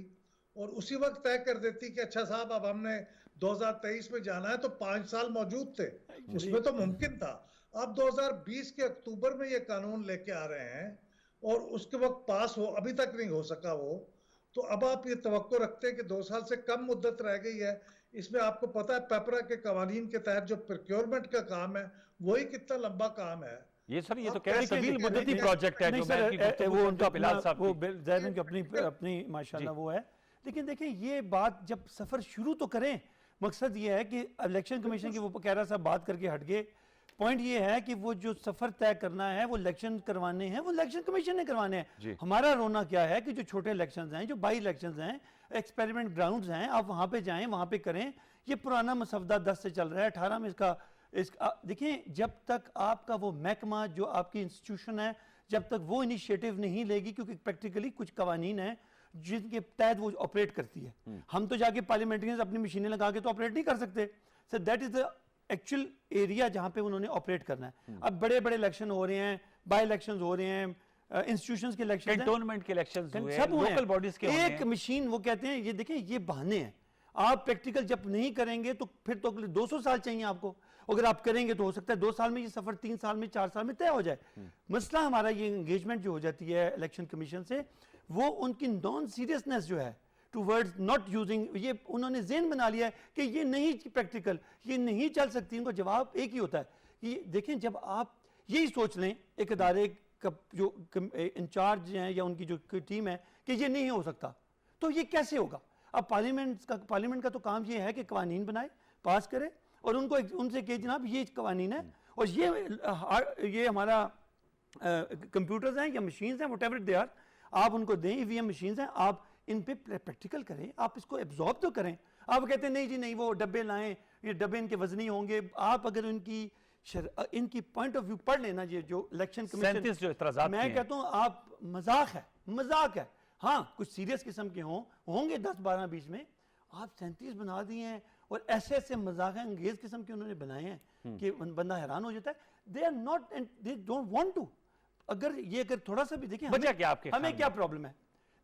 और उसी वक्त तय कर देती कि अच्छा साहब अब हमने 2023 में जाना है, तो 5 साल मौजूद थे, उसमें तो मुमकिन था। अब 2020 के अक्टूबर में ये कानून लेके आ रहे हैं और उसके वक्त पास हो, अभी तक नहीं हो सका वो। तो अब आप ये तवक्को रखते हैं कि 2 साल से कम मुद्दत रह गई है। इसमें आपको पता है पेपरा के कवानीन के तहत जो प्रोक्योरमेंट का काम है वही कितना लंबा काम है। ये सर ये तो आप कह रहे हैं कैसे सिविल लिखें? मुद्दती नहीं, प्रोजेक्ट है नहीं जो सर, मैं आपकी गुफ्तगू वो सुन उनका के बिलाल साहब वो की। ज़ाहिर अपनी माशाल्लाह वो है। लेकिन देखिए ये बात जब सफर शुरू तो करें, मकसद ये है कि इलेक्शन कमीशन की वो कह रहा साहब बात करके हट गए। पॉइंट ये है कि वो जो सफर तय करना है, वो इलेक्शन करवाने हैं, वो इलेक्शन कमीशन ने करवाने हैं। हमारा रोना क्या है कि जो छोटे इलेक्शंस हैं, जो बाई इलेक्शंस हैं, एक्सपेरिमेंट ग्राउंड्स हैं, आप वहां पे जाएं, वहां पे करें। ये पुराना मसवदा 10 से चल रहा है, 18 में इसका देखिए, जब तक आपका वो महकमा जो आपकी इंस्टीट्यूशन है, जब तक वो इनिशिएटिव नहीं लेगी, क्योंकि प्रैक्टिकली कुछ कवानीन हैं जिनके तहत वो ऑपरेट करती है। हम तो जाके पार्लियामेंट्रियंस अपनी मशीनें लगा के तो ऑपरेट नहीं कर सकते। So that is the actual area जहां पे उन्होंने ऑपरेट करना है। अब बड़े बड़े इलेक्शन हो रहे हैं, बाई इलेक्शंस हो रहे हैं, इंस्टीट्यूशंस के इलेक्शन, कैंटोनमेंट के इलेक्शंस हुए, सब हुए हैं। लोकल बॉडीज के एक मशीन, वो कहते हैं ये देखें ये बहाने हैं। आप प्रैक्टिकल जब नहीं करेंगे तो फिर तो अगले 200 साल चाहिए आपको। अगर आप करेंगे तो हो सकता है 2 साल में ये सफर 3 साल में 4 साल में तय हो जाए। मसला हमारा ये एंगेजमेंट जो हो जाती है इलेक्शन कमीशन से, वो उनकी नॉन सीरियसनेस जो है टूवर्ड्स नॉट यूजिंग, ये उन्होंने ज़हन बना लिया है कि ये नहीं प्रैक्टिकल, ये नहीं चल सकती। उनका जवाब एक ही होता है कि देखें, जब आप यही सोच लें एक अदारे का जो इंचार्ज हैं या उनकी जो टीम है कि ये नहीं हो सकता, तो ये कैसे होगा? अब पार्लियामेंट का तो काम ये है कि कवानीन बनाए, पास करे और उनको उनसे कहे जनाब ये कवानीन है और ये हमारा कंप्यूटर्स हैं या मशीन्स हैं, व्हाटएवर दे आर, आप उनको दें, ईवीएम मशीन्स हैं, आप इन पे प्रैक्टिकल करें, आप इसको एब्जॉर्ब तो करें। आप कहते हैं नहीं जी नहीं, वो डब्बे लाएं, ये डब्बे इनके वजनी होंगे। आप अगर इनकी पॉइंट ऑफ व्यू पढ़ लेना, ये जो इलेक्शन कमीशन जो इतराज़ात मैं कहता हूँ आप मजाक है। हाँ, कुछ सीरियस किस्म के होंगे 10, 12, 20 में। आप 37 बना दिए हैं और ऐसे ऐसे मजाक अंगेज किस्म के उन्होंने बनाए हैं कि बंदा हैरान हो जाता है। They are not and they don't want to. अगर थोड़ा सा भी देखें हमें क्या प्रॉब्लम है।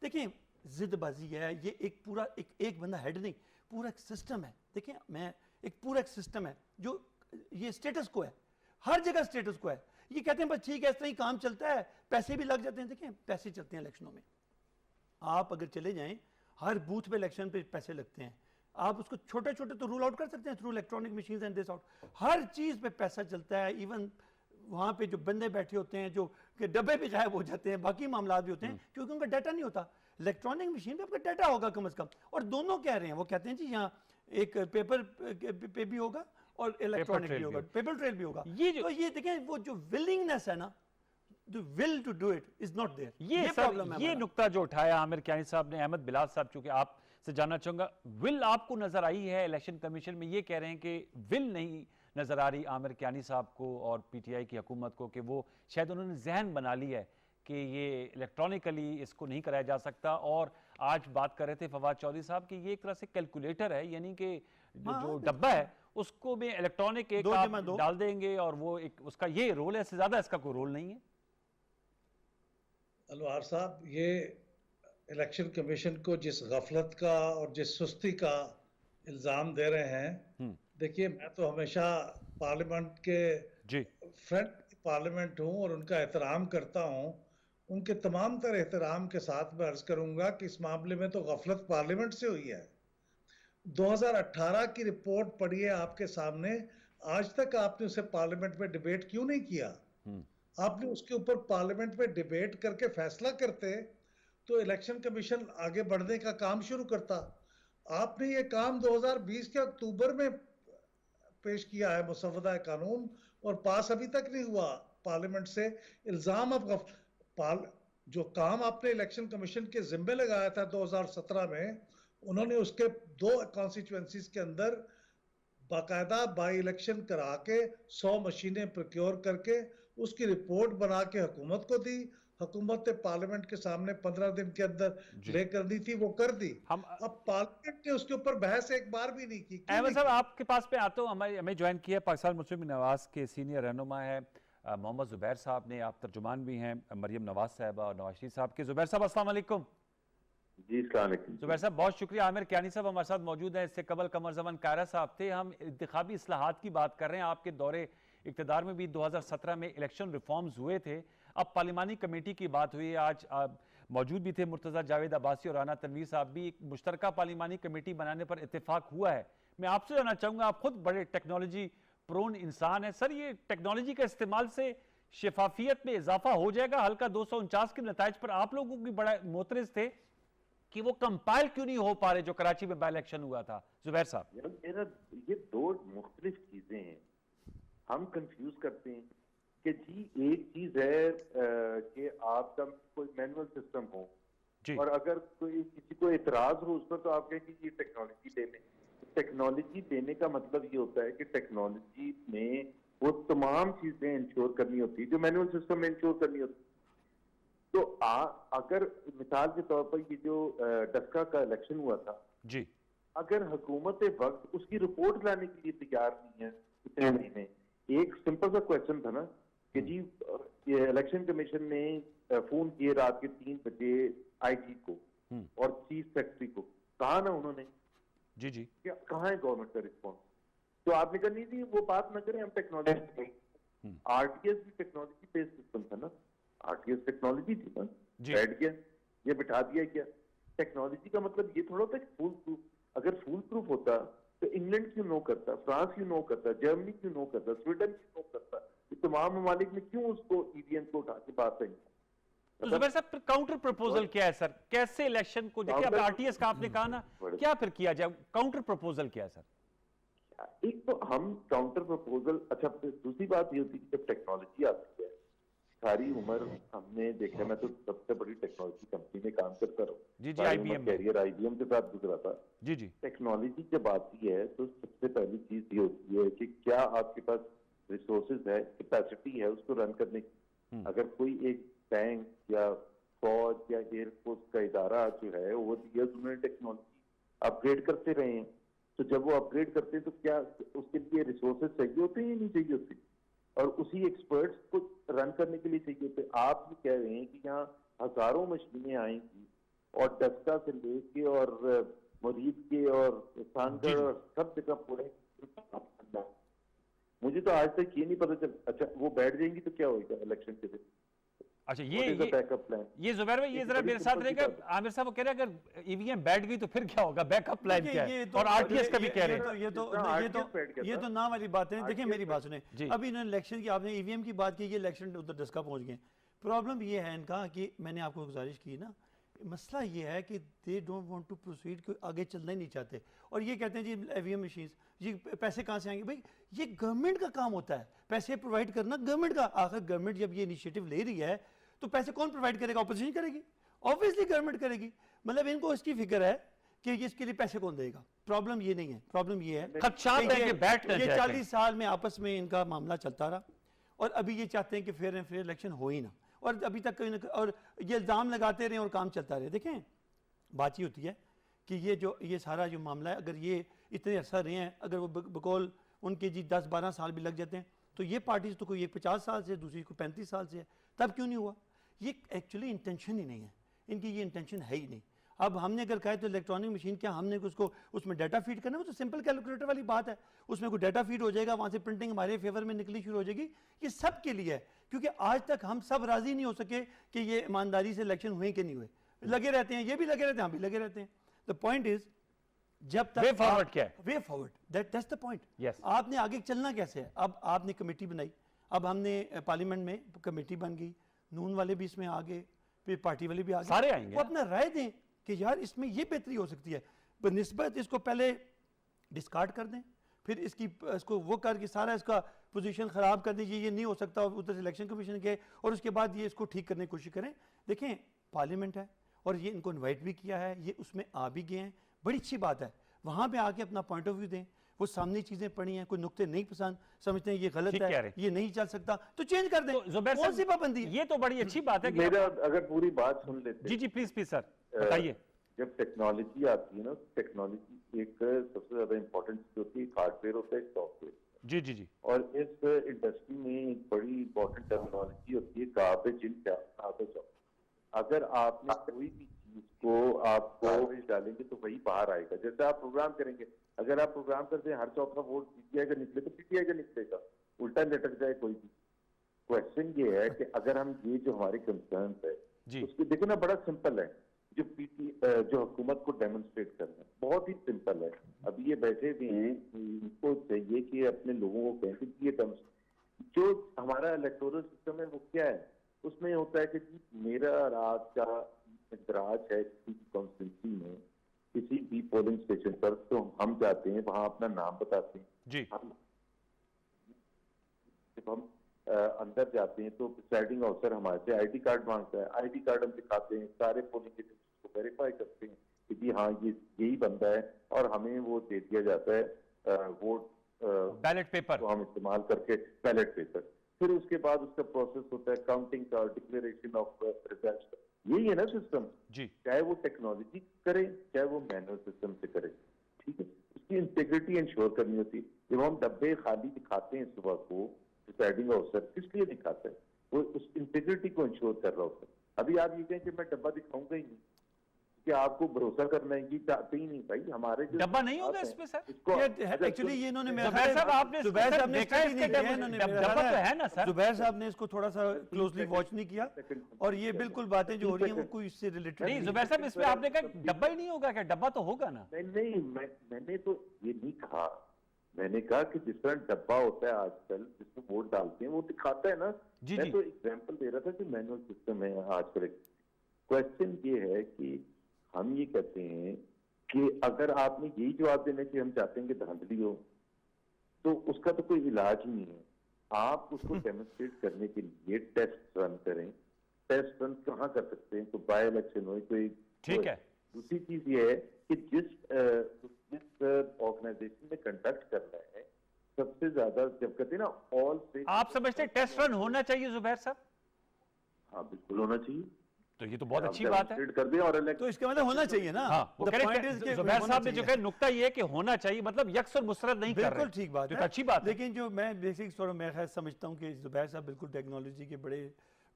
देखिए जिदबाजी है, ये एक पूरा एक बंदा हेड नहीं, पूरा एक सिस्टम है। देखें मैं एक पूरा एक सिस्टम है जो ये स्टेटस को है, हर जगह स्टेटस को है। ये कहते हैं बस ठीक है इस तरह ही काम चलता है, पैसे भी लग जाते हैं। देखें पैसे चलते हैं इलेक्शनों में, आप अगर चले जाएं हर बूथ पे इलेक्शन पे पैसे लगते हैं। आप उसको छोटे छोटे तो रूल आउट कर सकते हैं through electronic machines and this out. हर चीज पे पैसा चलता है। इवन वहां पे जो बंदे बैठे होते हैं जो कि डब्बे भी गायब हो जाते हैं, बाकी मामला भी होते हैं क्योंकि उनका डाटा नहीं होता। इलेक्ट्रॉनिक मशीन पे आपका डाटा होगा कम से कम। और दोनों कह रहे हैं, वो कहते हैं जी यहाँ एक पेपर पे भी होगा और इलेक्ट्रॉनिक भी होगा, पेपर ट्रेल भी होगा। तो ये देखें वो जो विलिंगनेस है ना, the will to do it is not there। ये प्रॉब्लम है। ये नुक्ता जो उठाया आमिर कियानी साहब ने, अहमद बिलाल साहब, चूंकि आपसे जानना चाहूंगा विल आपको नजर आई है इलेक्शन कमीशन में? ये कह रहे हैं कि विल नहीं नजर आ रही आमिर कियानी साहब को और पीटीआई की हुकूमत को, कि वो शायद उन्होंने जहन बना लिया है कि ये इलेक्ट्रॉनिकली इसको नहीं कराया जा सकता। और आज बात कर रहे थे फवाद चौधरी साहब कि ये एक तरह से कैलकुलेटर है, यानी कि जो डब्बा है उसको में इलेक्ट्रॉनिक एक आप डाल देंगे और वो एक उसका ये रोल है, इससे ज्यादा इसका कोई रोल नहीं है। अलवार साहब, ये इलेक्शन कमीशन को जिस गफलत का और जिस सुस्ती का इल्ज़ाम दे रहे हैं, देखिए, मैं तो हमेशा पार्लियामेंट के जी फ्रंट पार्लियामेंट हूँ और उनका एहतराम करता हूँ। उनके तमाम तरह एहतराम के साथ मैं अर्ज करूंगा कि इस मामले में तो गफलत पार्लियामेंट से हुई है। 2018 की रिपोर्ट पढ़ी है आपके सामने, आज तक आपने उसे पार्लियामेंट में डिबेट क्यों नहीं किया? आपने उसके ऊपर पार्लियामेंट में डिबेट करके फैसला करते तो इलेक्शन कमीशन आगे बढ़ने का काम शुरू करता। आपने ये काम 2020 के अक्टूबर में पेश किया है मुसवदा कानून, और पास अभी तक नहीं हुआ पार्लियामेंट से। इल्जाम जो काम आपने इलेक्शन कमीशन के जिम्मे लगाया था 2017 में, उन्होंने उसके 2 कॉन्स्टिट्यूएंसीज के अंदर बाकायदा बाई इलेक्शन करा के 100 मशीनें प्रोक्योर करके उसकी रिपोर्ट बना के हुकूमत को दी। हुकूमत ने पार्लियामेंट के सामने 15 दिन के अंदर लेकर दी थी, वो कर दी। हम अब पार्लियामेंट ने उसके ऊपर बहस एक बार भी नहीं की। अहमद साहब, आपके पास पे आता हूँ। हमें ज्वाइन किया पाकिस्तान मुस्लिम नवाज के सीनियर रहनुमा है मोहम्मद जुबैर साहब ने, आप तर्जुमान भी हैं मरियम नवाज साहब और नवाज शरीफ साहब के। जुबैर साहब अस्सलाम वालेकुम। जी अस्सलाम वालेकुम। जुबैर साहब बहुत शुक्रिया। आमिर कियानी साहब हमारे साथ मौजूद हैं। इससे कबल कमर जमान कायरा साहब थे। हम इंतखाबी इस्लाहात की बात कर रहे हैं। आपके दौरे इक़्तिदार में भी 2017 में इलेक्शन रिफॉर्म्स हुए थे। अब पार्लिमानी कमेटी की बात हुई है। आज मौजूद भी थे मुर्तज़ा जावेद अब्बासी और राना तनवीर साहब भी। एक मुश्तरका पार्लिमानी कमेटी बनाने पर इत्तेफाक हुआ है। मैं आपसे जानना चाहूँगा, आप खुद बड़े टेक्नोलॉजी प्रोन इंसान हैं सर, ये टेक्नोलॉजी के इस्तेमाल से शफाफियत में इजाफा हो जाएगा? हल्का 249 के नताइज पर आप लोगों की बड़ा मोतरज थे कि वो कंपाइल क्यों नहीं हो पा रहे जो कराची में बाई इलेक्शन हुआ था? जुबैर साहब, मेरा ये 2 मुख्तलिफ चीजें हैं। हम कंफ्यूज करते हैं कि जी एक चीज है कि आपका कोई मैनुअल सिस्टम हो और अगर कोई किसी को एतराज हो उस पर तो आप कहें कि ये टेक्नोलॉजी ले लें। टेक्नोलॉजी देने का मतलब ये होता है कि टेक्नोलॉजी में वो तमाम चीजें इंश्योर करनी होती है जो मैनुअल सिस्टम में इंश्योर करनी होती है। तो अगर मिसाल के तौर पर ये जो डस्का का इलेक्शन हुआ था जी, अगर हुकूमत वक्त उसकी रिपोर्ट लाने के लिए तैयार नहीं है इतने महीने, एक सिंपल सा क्वेश्चन था ना कि जी ये इलेक्शन कमीशन ने फोन किए रात के 3 बजे आईजी को और चीफ सेक्रेटरी को, कहा ना उन्होंने जी जी, क्या कहाँ है गवर्नमेंट का रिस्पॉन्स? तो आपने कहा नहीं जी वो बात ना करें, हम टेक्नोलॉजी आरटीएस भी टेक्नोलॉजी बेस्ड सिस्टम था ना, आरटीएस टेक्नोलॉजी थी ना, बैठ गया ये बिठा दिया क्या? टेक्नोलॉजी का मतलब ये थोड़ा होता है फुल प्रूफ। अगर फुल प्रूफ होता तो इंग्लैंड क्यों नो करता, फ्रांस क्यों नो करता, जर्मनी क्यों नो करता, स्वीडन क्यों नो करता? ये तमाम ममालिक में क्यों उसको ईवीएम को उठा के बात है? तो जुबैर साहब काउंटर प्रपोजल क्या है सर? कैसे इलेक्शन को देखिए, अब आरटीएस का आपने कहा ना, क्या फिर किया जाए? काउंटर प्रपोजल क्या है सर? एक तो हम काउंटर प्रपोजल, अच्छा दूसरी बात ये होती है कि जब टेक्नोलॉजी आती है, सारी उम्र हमने देखा, मैं तो सबसे बड़ी टेक्नोलॉजी कंपनी में काम करता रहा, जी जी, आईबीएम कैरियर आईबीएम के साथ गुजरा था। जी जी, टेक्नोलॉजी जब आती है तो सबसे पहली चीज ये होती है कि क्या आपके पास रिसोर्सेज है, कैपेसिटी है उसको रन करने की। अगर कोई एक बैंक या फौज या एयरफोर्स का इदारा जो है वो उन्होंने टेक्नोलॉजी अपग्रेड करते रहे हैं, तो जब वो अपग्रेड करते हैं तो क्या उसके लिए रिसोर्सेज चाहिए होते हैं या नहीं चाहिए होते? और उसी एक्सपर्ट्स को रन करने के लिए चाहिए होते। आप भी कह रहे हैं कि यहाँ हजारों मशीनें आएंगी और डस्का से लेके और मुरीद के और सांगड़ और सब जगह पूरे, मुझे तो आज तक ये नहीं पता चल। अच्छा वो बैठ जाएंगी तो क्या होगा इलेक्शन के दिन? अच्छा ये जुबैर भाई, ये जरा मेरे साथ रहेगा। आमिर साहब वो कह रहे हैं अगर ईवीएम बैठ गई तो फिर क्या होगा? बैकअप प्लान क्या है? और आरटीएस का भी कह रहे हैं। ये तो नाम वाली बात है। देखिए मेरी बात सुने, अभी इन्होंने इलेक्शन की, आपने ईवीएम की बात की, ये इलेक्शन उधर डस्का पहुंच गए। प्रॉब्लम ये है इनका कि मैंने आपको गुजारिश की ना, मसला ये है कि they don't want to proceed, कोई आगे चलना ही नहीं चाहते। और ये कहते हैं जी ईवीएम मशीन, ये पैसे कहाँ से आएंगे? भाई ये गवर्नमेंट का काम होता है, पैसे प्रोवाइड करना गवर्नमेंट का। आखिर गवर्नमेंट जब ये इनिशिएटिव ले रही है तो पैसे कौन प्रोवाइड करेगा? ऑपोजिशन करेगी, ऑब्वियसली गवर्नमेंट करेगी। मतलब इनको इसकी फिक्र है कि इसके लिए पैसे कौन देगा। प्रॉब्लम ये नहीं है, प्रॉब्लम ये है ये 40 साल में आपस में इनका मामला चलता रहा और अभी ये चाहते हैं कि फेयर एंड फेयर इलेक्शन हो ही ना, और अभी तक और ये इल्ज़ाम लगाते रहे और काम चलता रहे। देखें बात ये होती है कि ये सारा जो मामला है, अगर ये इतने अर्सा रहे हैं, अगर वो बकौल उनके जी 10-12 साल भी लग जाते हैं, तो ये पार्टीज तो कोई एक 50 साल से, दूसरी को 35 साल से है, तब क्यों नहीं हुआ? ये एक्चुअली इंटेंशन ही नहीं है इनकी, ये इंटेंशन है ही नहीं। अब हमने अगर कहा तो इलेक्ट्रॉनिक मशीन क्या हमने उसको उसमें डाटा फीड करना है, वो तो सिंपल कैलकुलेटर वाली बात है, उसमें कोई डाटा फीड हो जाएगा, वहां से प्रिंटिंग हमारे फेवर में निकली शुरू हो जाएगी। ये सब के लिए है, क्योंकि आज तक हम सब राजी नहीं हो सके कि ये ईमानदारी से इलेक्शन हुए कि नहीं हुए, लगे रहते हैं, ये भी लगे रहते हैं, हम भी लगे रहते हैं। द पॉइंट इज जब तक वे फॉरवर्ड क्या है? Way forward, that's the point. Yes. आपने आगे चलना कैसे है? अब आपने कमेटी बनाई, अब हमने पार्लियामेंट में कमेटी बन गई, नून वाले भी इसमें आ गए, फिर पार्टी वाले भी आ गए, सारे आएंगे। वो अपना राय दें कि यार इसमें ये बेहतरी हो सकती है, बनिस्बत इसको पहले डिस्कार्ड कर दें, फिर इसको वो करके सारा इसका पोजीशन खराब कर दीजिए, ये नहीं हो सकता, उधर से इलेक्शन कमीशन के, और उसके बाद ये इसको ठीक करने की कोशिश करें। देखें पार्लियामेंट है और ये इनको इनवाइट भी किया है, ये उसमें आ भी गए हैं, बड़ी अच्छी बात है, वहां पे आके अपना पॉइंट ऑफ व्यू दें। वो सामने चीजें पड़ी हैं, कोई नुक्ते नहीं पसंद समझते हैं ये गलत ठीक कह है, रहे। ये नहीं चल सकता, तो चेंज कर दें। तो जुबैर कौन सी साहब, पाबंदी है? ये तो बड़ी अच्छी बात है कि मेरा अगर पूरी बात सुन लेते जी जी प्लीज प्लीज सर बताइए। जब टेक्नोलॉजी आती है ना, टेक्नोलॉजी एक सबसे ज्यादा इंपॉर्टेंट चीज होती है, हार्डवेयर होता है, सॉफ्टवेयर। जी जी जी और इस इंडस्ट्री में एक बड़ी इंपॉर्टेंट टेक्नोलॉजी होती है गार्बेज इन, गार्बेज आउट। अगर आपने कोई भी चीज को आप गार्बेज डालेंगे तो वही बाहर आएगा। जैसे आप प्रोग्राम करेंगे, अगर आप प्रोग्राम करते हैं हर चौथा वोट पीटीआई का निकले तो पीटीआई का निकलेगा, उल्टा लटक जाए कोई भी। क्वेश्चन ये है कि अगर हम ये जो हमारे कंसर्न है जी। उसको देखो ना, बड़ा सिंपल है, जो हुकूमत को डेमोन्स्ट्रेट करना है बहुत ही सिंपल है। अभी ये बैठे भी हैं, इनको चाहिए कि अपने लोगों को कहें कि ये जो हमारा इलेक्टोरल सिस्टम है वो क्या है, उसमें होता है कि मेरा राज का इंदराज है किसी कॉन्स्टिट्यूंसी में, किसी भी पोलिंग स्टेशन पर, तो हम जाते हैं वहां अपना नाम बताते हैं जी। हम जब हम अंदर जाते हैं तो प्रिसाइडिंग ऑफिसर हमारे से आईडी कार्ड मांगता है, आईडी कार्ड हम दिखाते हैं, सारे पोलिंग एजेंट्स को वेरीफाई करते हैं कि जी हाँ ये यही बंदा है, और हमें वो दे दिया जाता है वोट बैलेट पेपर तो हम इस्तेमाल करके बैलेट पेपर। फिर उसके बाद उसका प्रोसेस होता है काउंटिंग का, डिक्लेरेशन ऑफ रिजल्ट। यही है ना सिस्टम, जी। चाहे वो टेक्नोलॉजी करे चाहे वो मैनुअल सिस्टम से करे, ठीक है। उसकी इंटीग्रिटी इंश्योर करनी होती है। जब हम डब्बे खाली दिखाते हैं सुबह को, प्रिसाइडिंग ऑफिसर किस लिए दिखाता है? वो उस इंटीग्रिटी को इंश्योर कर रहा होता है। अभी आप ये कहें कि मैं डब्बा दिखाऊंगा ही नहीं, कि आपको भरोसा करना है, ये चाहते ही नहीं भाई। हमारे जो डब्बा नहीं होगा इसमें सर? एक्चुअली ये इन्होंने जुबैर साहब आपने जुबैर साहब ने देखा है study नहीं इसके किया, इन्होंने मेरा डब्बा ख्याल तो है ना सर? जुबैर साहब ने इसको थोड़ा सा क्लोजली वॉच नहीं किया, और ये बिल्कुल बातें जो हो रही हैं वो कोई इससे रिलेटेड नहीं जुबैर साहब, इसमें आपने कहा डब्बा ही नहीं होगा क्या? डब्बा तो होगा ना। नहीं, मैंने तो ये नहीं कहा। मैंने कहा कि जिस तरह डब्बा होता है आजकल जिसमें वोट डालते हैं वो दिखाता है ना। जी, मैं जी। तो एग्जांपल दे रहा था कि मैनुअल सिस्टम है आजकल। क्वेश्चन ये है कि हम ये कहते हैं कि अगर आपने यही जवाब देना कि हम चाहते हैं कि धांधली हो, तो उसका तो कोई इलाज ही नहीं है। आप उसको डेमोन्स्ट्रेट करने के लिए टेस्ट रन करें। टेस्ट रन कहाँ कर सकते हैं? तो बाय इलेक्शन हो, कोई ठीक है। दूसरी चीज ये है कि जिस ऑर्गेनाइजेशन में कंडक्ट करना है, सबसे ज्यादा जब कहते हैं ना ऑल से, आप समझते हैं टेस्ट रन होना चाहिए जुबैर साहब? हाँ बिल्कुल होना चाहिए। तो ये तो बहुत आप अच्छी बात है। demonstrate कर दें और elect- तो इसका मतलब होना चाहिए ना। हाँ, वो The कह रहे point हैं is कि कि जुबैर होना साहब ने जो चाहिए। कहा नुक्ता ये है कि होना चाहिए, मतलब यक्स और मुसरत नहीं कर रहे। बिल्कुल ठीक बात तो है, अच्छी बात है। लेकिन जो मैं बेसिक थोड़ा मैं ख्याल समझता हूँ कि जुबैर साहब बिल्कुल टेक्नोलॉजी के बड़े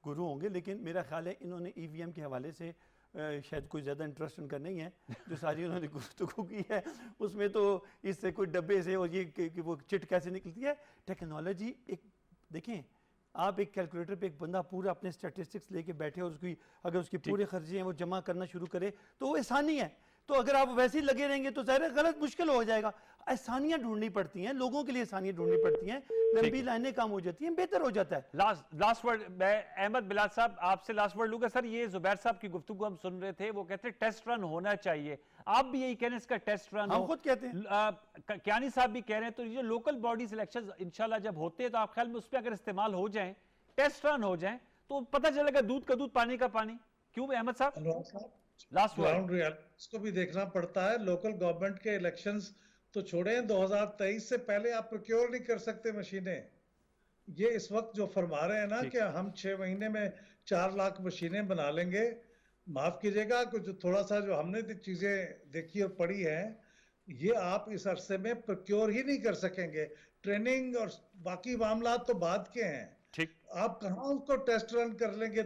गुरु होंगे, लेकिन मेरा ख्याल है इन्होंने ईवीएम के हवाले से शायद कोई ज़्यादा इंटरेस्ट उनका नहीं है। जो सारी उन्होंने गुफ्तगू की है उसमें तो इससे कोई डब्बे से और ये कि वो चिट कैसे निकलती है। टेक्नोलॉजी एक देखें, आप एक कैलकुलेटर पे एक बंदा पूरा अपने स्टैटिस्टिक्स लेके बैठे और उसकी अगर उसके पूरे खर्चे हैं वो जमा करना शुरू करे तो वो आसानी है। तो अगर आप वैसे ही लगे रहेंगे तो ज़ाहिर गलत मुश्किल हो जाएगा। आसानियां ढूंढनी पड़ती हैं, लोगों के लिए आसानियां ढूंढनी पड़ती हैं, लंबी लाइनें कम हो जाती हैं, बेहतर हो जाता है। लास्ट वर्ड मैं अहमद बिलाल साहब आपसे लास्ट वर्ड लूंगा। सर ये जुबैर साहब की गुफ्तगू हम सुन रहे थे, वो कहते हैं टेस्ट रन होना चाहिए, आप भी यही कह रहे हैं इसका टेस्ट रन हम खुद कहते हैं। कियानी साहब भी कह रहे हैं। तो ये लोकल बॉडीज इलेक्शन इंशाल्लाह जब होते हैं तो आप ख्याल में उस पर अगर इस्तेमाल हो जाए, टेस्ट रन हो जाए, तो पता चलेगा दूध का दूध पानी का पानी। क्यों अहमद साहब? अनवर साहब, लास्ट वर्ड। ग्राउंड रियलिटीज को भी देखना पड़ता है। लोकल गवर्नमेंट के इलेक्शंस तो छोड़े, 2023 से पहले आप प्रोक्योर नहीं कर सकते मशीनें। ये इस वक्त जो फरमा रहे हैं ना कि हम 6 महीने में 4 लाख मशीनें बना लेंगे, माफ कीजिएगा कुछ थोड़ा सा जो हमने चीजें देखी और पढ़ी हैं, ये आप इस अरसे में प्रोक्योर ही नहीं कर सकेंगे। ट्रेनिंग और बाकी मामला तो बाद के हैं। ठीक। आप कहाँ उसको टेस्ट रन कर लेंगे?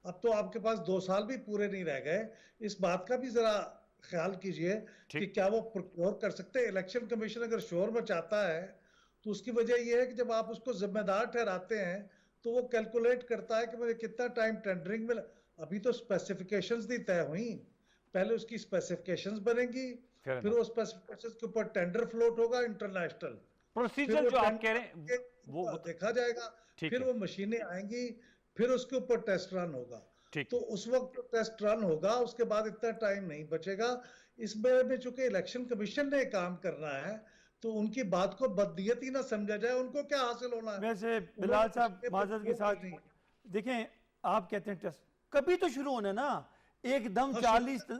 अब तो आपके पास 2 साल भी पूरे नहीं रह गए। इस बात का भी जरा ख्याल कीजिए कि क्या वो प्रोक्योर कर सकते हैं? इलेक्शन कमीशन अगर शोर मचाता है तो उसकी वजह यह है कि जब आप उसको जिम्मेदार ठहराते हैं तो वो कैलकुलेट करता है कि मुझे कितना टाइम टेंडरिंग में अभी तो स्पेसिफिकेशंस नहीं तय हुई, पहले उसकी स्पेसिफिकेशंस बनेंगी, फिर वो स्पेसिफिकेशंस के ऊपर टेंडर फ्लोट होगा इंटरनेशनल, प्रोसीजर जो आप कह रहे हैं वो देखा जाएगा, फिर वो मशीनें आएंगी, फिर उसके ऊपर टेस्ट रन होगा। तो उस वक्त टेस्ट रन होगा, उसके बाद इतना टाइम नहीं बचेगा। इस बारे में चूंकि इलेक्शन कमीशन ने काम करना है तो उनकी बात को बदनीयत ही ना समझा जाए। उनको क्या हासिल होना है? वैसे बिलाल साहब माजरत के साथ देखें, आप कहते हैं टेस्ट कभी तो शुरू होना ना, एकदम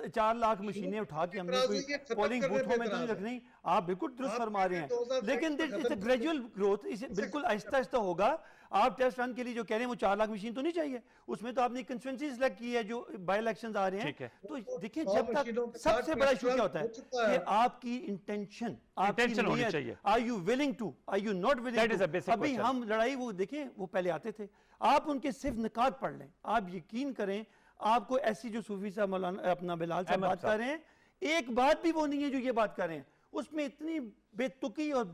4 लाख मशीनें उठा के हमने कोई पोलिंग बूथों में तो नहीं रखनी। आप बिल्कुल दुरुस्त फरमा रहे हैं, लेकिन इट्स अ ग्रेजुअल ग्रोथ, इसे बिल्कुल आहिस्ता आहिस्ता होगा। आप टेस्ट रन के लिए जो कह रहे हैं वो 4 लाख मशीन तो नहीं चाहिए, उसमें तो आपने कंस्टिट्यूएंसी सिलेक्ट की है जो बाय इलेक्शंस आ रहे हैं। तो देखिए, जब तक सबसे बड़ा इशू क्या होता है कि आपकी इंटेंशन होनी चाहिए। Are you willing to, are you not willing? अभी हम लड़ाई वो देखें, वो पहले आते थे, आप उनके सिर्फ निकात पढ़ लें, आप यकीन करें, आपको ऐसी जो सूफी साहब मौलाना अपना बिलाल साहब बात कर रहे हैं, एक बात भी वो नहीं है जो ये बात कर रहे हैं, उसमें इतनी बेतुकी, और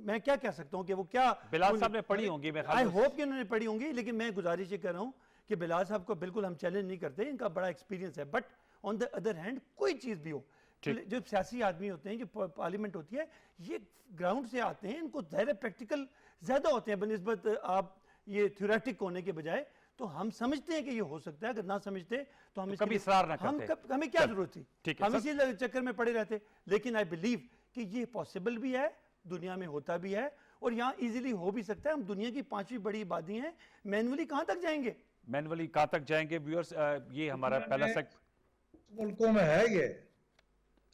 मैं क्या कह सकता हूं कि वो क्या बिलाल साहब ने पढ़ी होंगी, आई होप कि उन्होंने पढ़ी होंगी। लेकिन मैं गुजारिश ये कर रहा हूं कि बिलाल साहब को बिल्कुल हम चैलेंज नहीं करते, इनका बड़ा एक्सपीरियंस है, but on the other hand कोई चीज भी हो, जो सियासी आदमी होते हैं, जो पार्लियामेंट होती है, ये ग्राउंड से आते हैं, इनको ज़्यादा प्रैक्टिकल ज्यादा होते हैं बनिस्बत आप ये थ्योरेटिक होने के बजाय। तो हम समझते हैं कि ये हो सकता है, अगर ना समझते तो हम कभी इसरार ना करते, हमें क्या जरूरत थी, हम इसी चक्कर में पड़े रहते। लेकिन आई बिलीव कि ये पॉसिबल भी है, दुनिया में होता भी है, और यहाँ इजीली हो भी सकता है। हम दुनिया की 5वीं बड़ी आबादी हैं, मैनुअली कहाँ तक जाएंगे? मैनुअली कहाँ तक जाएंगे? व्यूअर्स, ये हमारा पहला मुल्कों में है ये।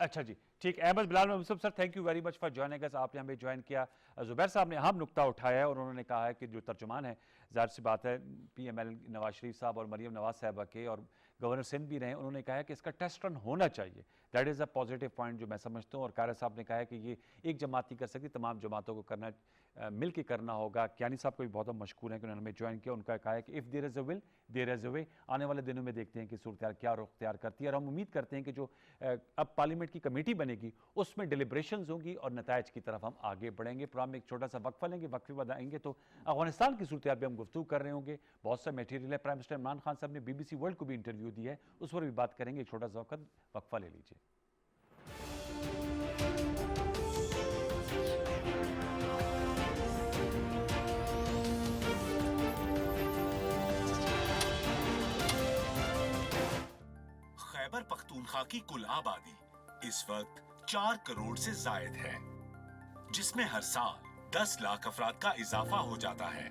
अच्छा जी, ठीक। Ahmad Bilal Musab sir, thank you very much for joining us, आपने हमें ज्वाइन किया। जुबैर साहब ने अहम नुक्ता उठाया है और उन्होंने कहा है कि जो तर्जुमान है, जाहिर सी बात है, PML नवाज शरीफ साहब और मरीम नवाज साहबा के, और गवर्नर सिंध भी रहे, उन्होंने कहा है कि इसका टेस्ट रन होना चाहिए। That is a positive point जो मैं समझता हूँ। और कारर साहब ने कहा है कि ये एक जमात नहीं कर सकती, तमाम जमातों को करना, मिल के करना होगा। कियानी साहब को भी बहुत मशकूर है कि उन्होंने हमें ज्वाइन किया। उनका कहा है कि if there is a will there is a way. आने वाले दिनों में देखते हैं कि सूरत क्या रुख अख्तियार करती है, और हम उम्मीद करते हैं कि जो अब पार्लियामेंट की कमेटी बनेगी उसमें डिलिब्रेशंस होंगी और नताइज की तरफ हम आगे बढ़ेंगे। प्रोग्राम में एक छोटा सा वक्फा लेंगे, वक्फे बाद आएंगे तो अफगानिस्तान की सूरत पर हम गुफ्तगू कर रहे होंगे। बहुत सा मटेरियल है। प्राइम मिनिस्टर इमरान खान साहब ने BBC वर्ल्ड को भी इंटरव्यू दिया है, उस पर भी बात करेंगे। एक छोटा सा वक्फा ले लीजिए। खैबर पख्तूनख्वा की कुल आबादी इस वक्त 4 करोड़ से जायद है, जिसमें हर साल 10 लाख अफराद का इजाफा हो जाता है।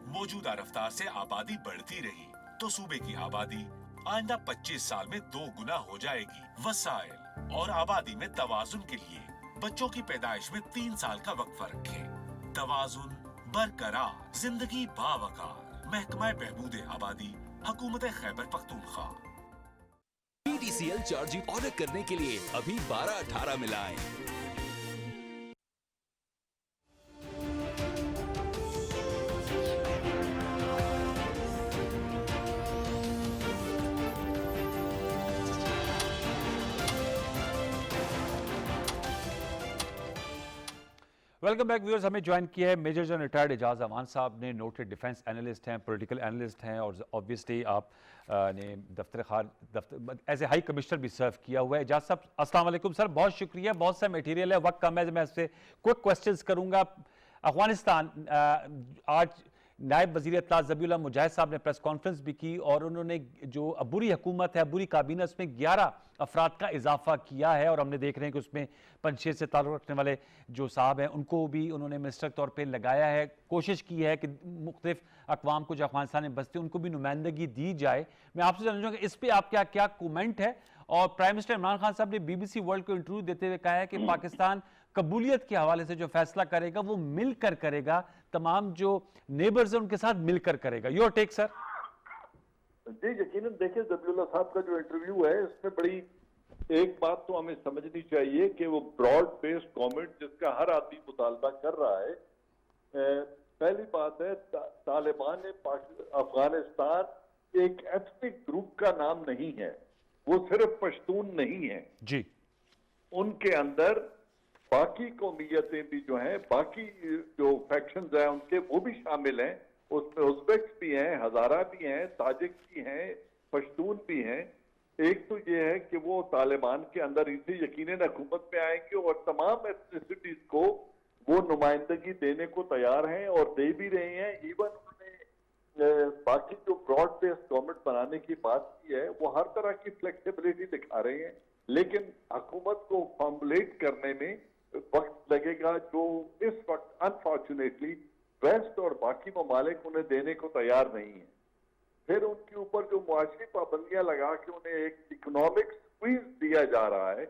मौजूदा रफ्तार से आबादी बढ़ती रही तो सूबे की आबादी आइंदा 25 साल में 2 गुना हो जाएगी। वसाइल और आबादी में तवाजुन के लिए बच्चों की पैदाइश में 3 साल का वक्फा रखें। तवाजुन बरकरार, जिंदगी बावकार। महकमा बहबूद आबादी, हुकूमत Khyber Pakhtunkhwa. PTCL charging order करने के लिए अभी 1218 मिलाएं। Welcome back viewers. हमें ज्वाइन किया है मेजर जनरल रिटायर्ड एजाज अमान साहब ने। नोटेड डिफेंस एनालिस्ट हैं, पॉलिटिकल एनालिस्ट हैं, और ऑब्वियसली आप ने दफ्तर एज ए हाई कमिश्नर भी सर्व किया हुआ है। एजाज साहब अस्सलाम वालेकुम सर, बहुत शुक्रिया। बहुत सा मटेरियल है, वक्त कम है, मैं इससे क्विक क्वेश्चंस करूंगा। अफगानिस्तान, आज नायब वज़ीर इत्तला ज़बीउल्लाह मुजाहिद साहब ने प्रेस कॉन्फ्रेंस भी की और उन्होंने जो अबूरी हुकूमत है, अबूरी काबीना, उसमें 11 अफराद का इजाफा किया है। और हमने देख रहे हैं कि उसमें पंजशेर से ताल्लुक़ रखने वाले जो साहब हैं उनको भी उन्होंने मिनिस्टर के तौर पर लगाया है। कोशिश की है कि मुख्तलिफ अक़वाम को जो अफगानिस्तान में बसते हैं उनको भी नुमाइंदगी दी जाए। मैं आपसे जानना चाहूँगा इस पर आप क्या कमेंट है। और प्राइम मिनिस्टर इमरान खान साहब ने BBC वर्ल्ड को इंटरव्यू देते हुए कहा है कि पाकिस्तान कबूलियत के हवाले से जो फैसला करेगा वो मिलकर करेगा, तमाम जो नेबर्स हैं उनके साथ मिलकर करेगा। Your take sir. जी यकीनन देखिए, ज़बीउल्लाह साहब का जो इंटरव्यू है इसमें बड़ी एक बात तो हमें समझनी चाहिए कि वो ब्रॉड बेस्ड कमेंट जिसका हर आदमी मुतालबा कर रहा है, पहली बात है तालिबान अफगानिस्तान एक एथनिक ग्रुप का नाम नहीं है, वो सिर्फ पश्तून नहीं है जी। उनके अंदर बाकी कौमियतें भी जो हैं, बाकी जो फैक्शंस हैं उनके, वो भी शामिल हैं। उसमें उज़्बेक्स भी हैं, हज़ारा भी हैं, ताजिक भी हैं, पश्तून भी हैं। एक तो ये है कि वो तालिबान के अंदर इनसे यकीनन हुकूमत में आएंगे और तमाम एथनिसिटीज को वो नुमाइंदगी देने को तैयार हैं और दे भी रहे हैं। इवन उन्होंने बाकी जो ब्रॉड बेस्ड गवर्नमेंट बनाने की बात की है, वो हर तरह की फ्लेक्सिबिलिटी दिखा रहे हैं, लेकिन हुकूमत को फॉर्मुलेट करने में वक्त लगेगा, जो इस वक्त अनफॉर्चुनेटली वेस्ट और बाकी ममालिक उन्हें देने को तैयार नहीं है। फिर उनके ऊपर जो मुआशी पाबंदियां लगा के उन्हें एक इकोनॉमिक स्क्वीज दिया जा रहा है,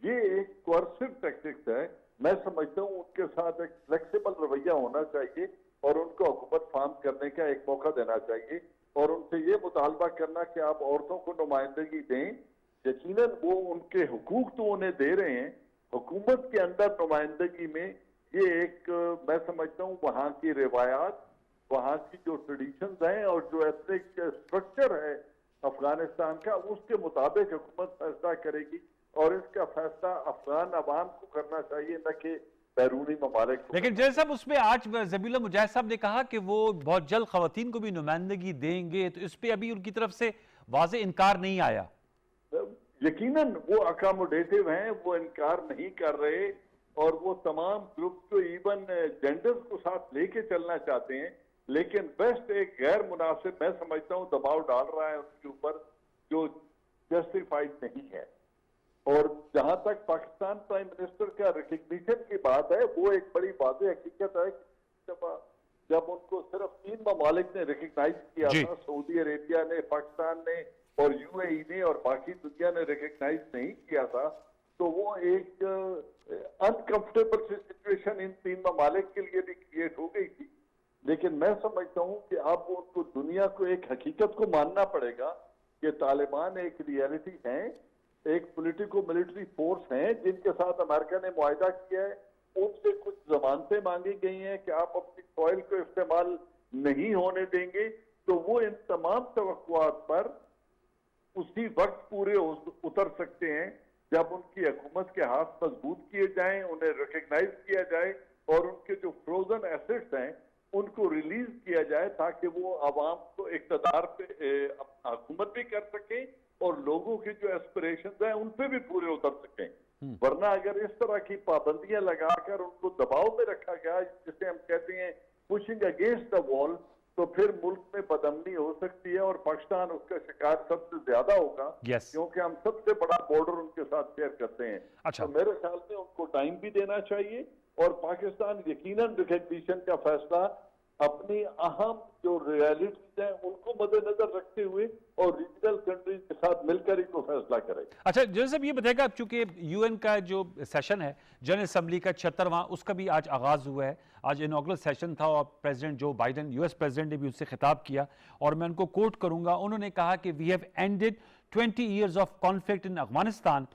ये एक कोर्सिव टैक्टिक्स है। मैं समझता हूँ उनके साथ एक फ्लेक्सिबल रवैया होना चाहिए और उनको हुकूमत फॉर्म करने का एक मौका देना चाहिए और उनसे ये मुतालबा करना कि आप औरतों को नुमाइंदगी दें। यकीनन वो उनके हुकूक तो उन्हें दे रहे हैं, हुकूमत के अंदर नुमाइंदगी में ये एक, मैं समझता हूँ वहाँ की रिवायात, वहाँ की जो ट्रेडिशंस हैं और जो एथनिक स्ट्रक्चर है अफगानिस्तान का, उसके मुताबिक हुकूमत फैसला करेगी और इसका फैसला अफगान अवाम को करना चाहिए, न कि बैरूनी ममालिक को। लेकिन जैसे साहब उसमें आज ज़बीउल्लाह मुजाहिद साहब ने कहा कि वो बहुत जल्द खवातीन को भी नुमाइंदगी देंगे, तो इस पे अभी उनकी तरफ से वाज़े इनकार नहीं आया। यकीनन वो अकोमोडेटिव हैं, वो इनकार नहीं कर रहे और वो तमाम ग्रुप को इवन जेंडर्स को साथ लेके चलना चाहते हैं, लेकिन वेस्ट एक गैर मुनासिब, मैं समझता हूँ, दबाव डाल रहा है उनके ऊपर जो जस्टिफाइड नहीं है। और जहां तक पाकिस्तान प्राइम मिनिस्टर का रिकग्निशन की बात है, वो एक बड़ी वाज़ेह हकीकत है कि जब उनको सिर्फ 3 ममालिक ने रिकग्नाइज किया था, सऊदी अरेबिया ने, पाकिस्तान ने और यूएई ने, और बाकी दुनिया ने रिकग्नाइज नहीं किया था, तो वो एक अनकंफर्टेबल सिचुएशन इन 3 ममालिक के लिए भी क्रिएट हो गई थी। लेकिन मैं समझता हूँ कि अब उनको दुनिया को एक हकीकत को मानना पड़ेगा कि तालिबान एक रियलिटी है, एक पॉलिटिको मिलिट्री फोर्स है जिनके साथ अमेरिका ने मुआहिदा किया है। उनसे कुछ जमानतें मांगी गई हैं कि आप अपनी सॉइल को इस्तेमाल नहीं होने देंगे, तो वो इन तमाम तवक्कुआत पर उसी वक्त पूरे उतर सकते हैं जब उनकी हुकूमत के हाथ मजबूत किए जाएं, उन्हें रिकग्नाइज किया जाए और उनके जो फ्रोजन एसेट्स हैं उनको रिलीज किया जाए, ताकि वो आवाम को इक़्तिदार पे हुकूमत भी कर सकें और लोगों की जो एस्पिरेशंस हैं उन पे भी पूरे उतर सकें। वरना अगर इस तरह की पाबंदियां लगाकर उनको दबाव में रखा गया, जिसे हम कहते हैं पुशिंग अगेंस्ट द वॉल, तो फिर मुल्क में बदअमनी हो सकती है और पाकिस्तान उसका शिकार सबसे ज्यादा होगा, क्योंकि हम सबसे बड़ा बॉर्डर उनके साथ शेयर करते हैं। तो मेरे ख्याल में उनको टाइम भी देना चाहिए और पाकिस्तान यकीनन रिकग्निशन का फैसला अपनी अहम जो रियलिटीज हैं उनको मद्देनजर रखते हुए और रीजनल कंट्रीज के साथ मिलकर ही को फैसला करे। अच्छा जनरल साहब, ये बताएगा, चूंकि यूएन का जो सेशन है जनरल असम्बली का 76वां, उसका भी आज आगाज हुआ है। आज इनॉग्रल सेशन था और president Joe Biden, US president ने भी उससे खिताब किया और मैं उनको कोट करूंगा। उन्होंने कहा कि we have ended 20 years of conflict in Afghanistan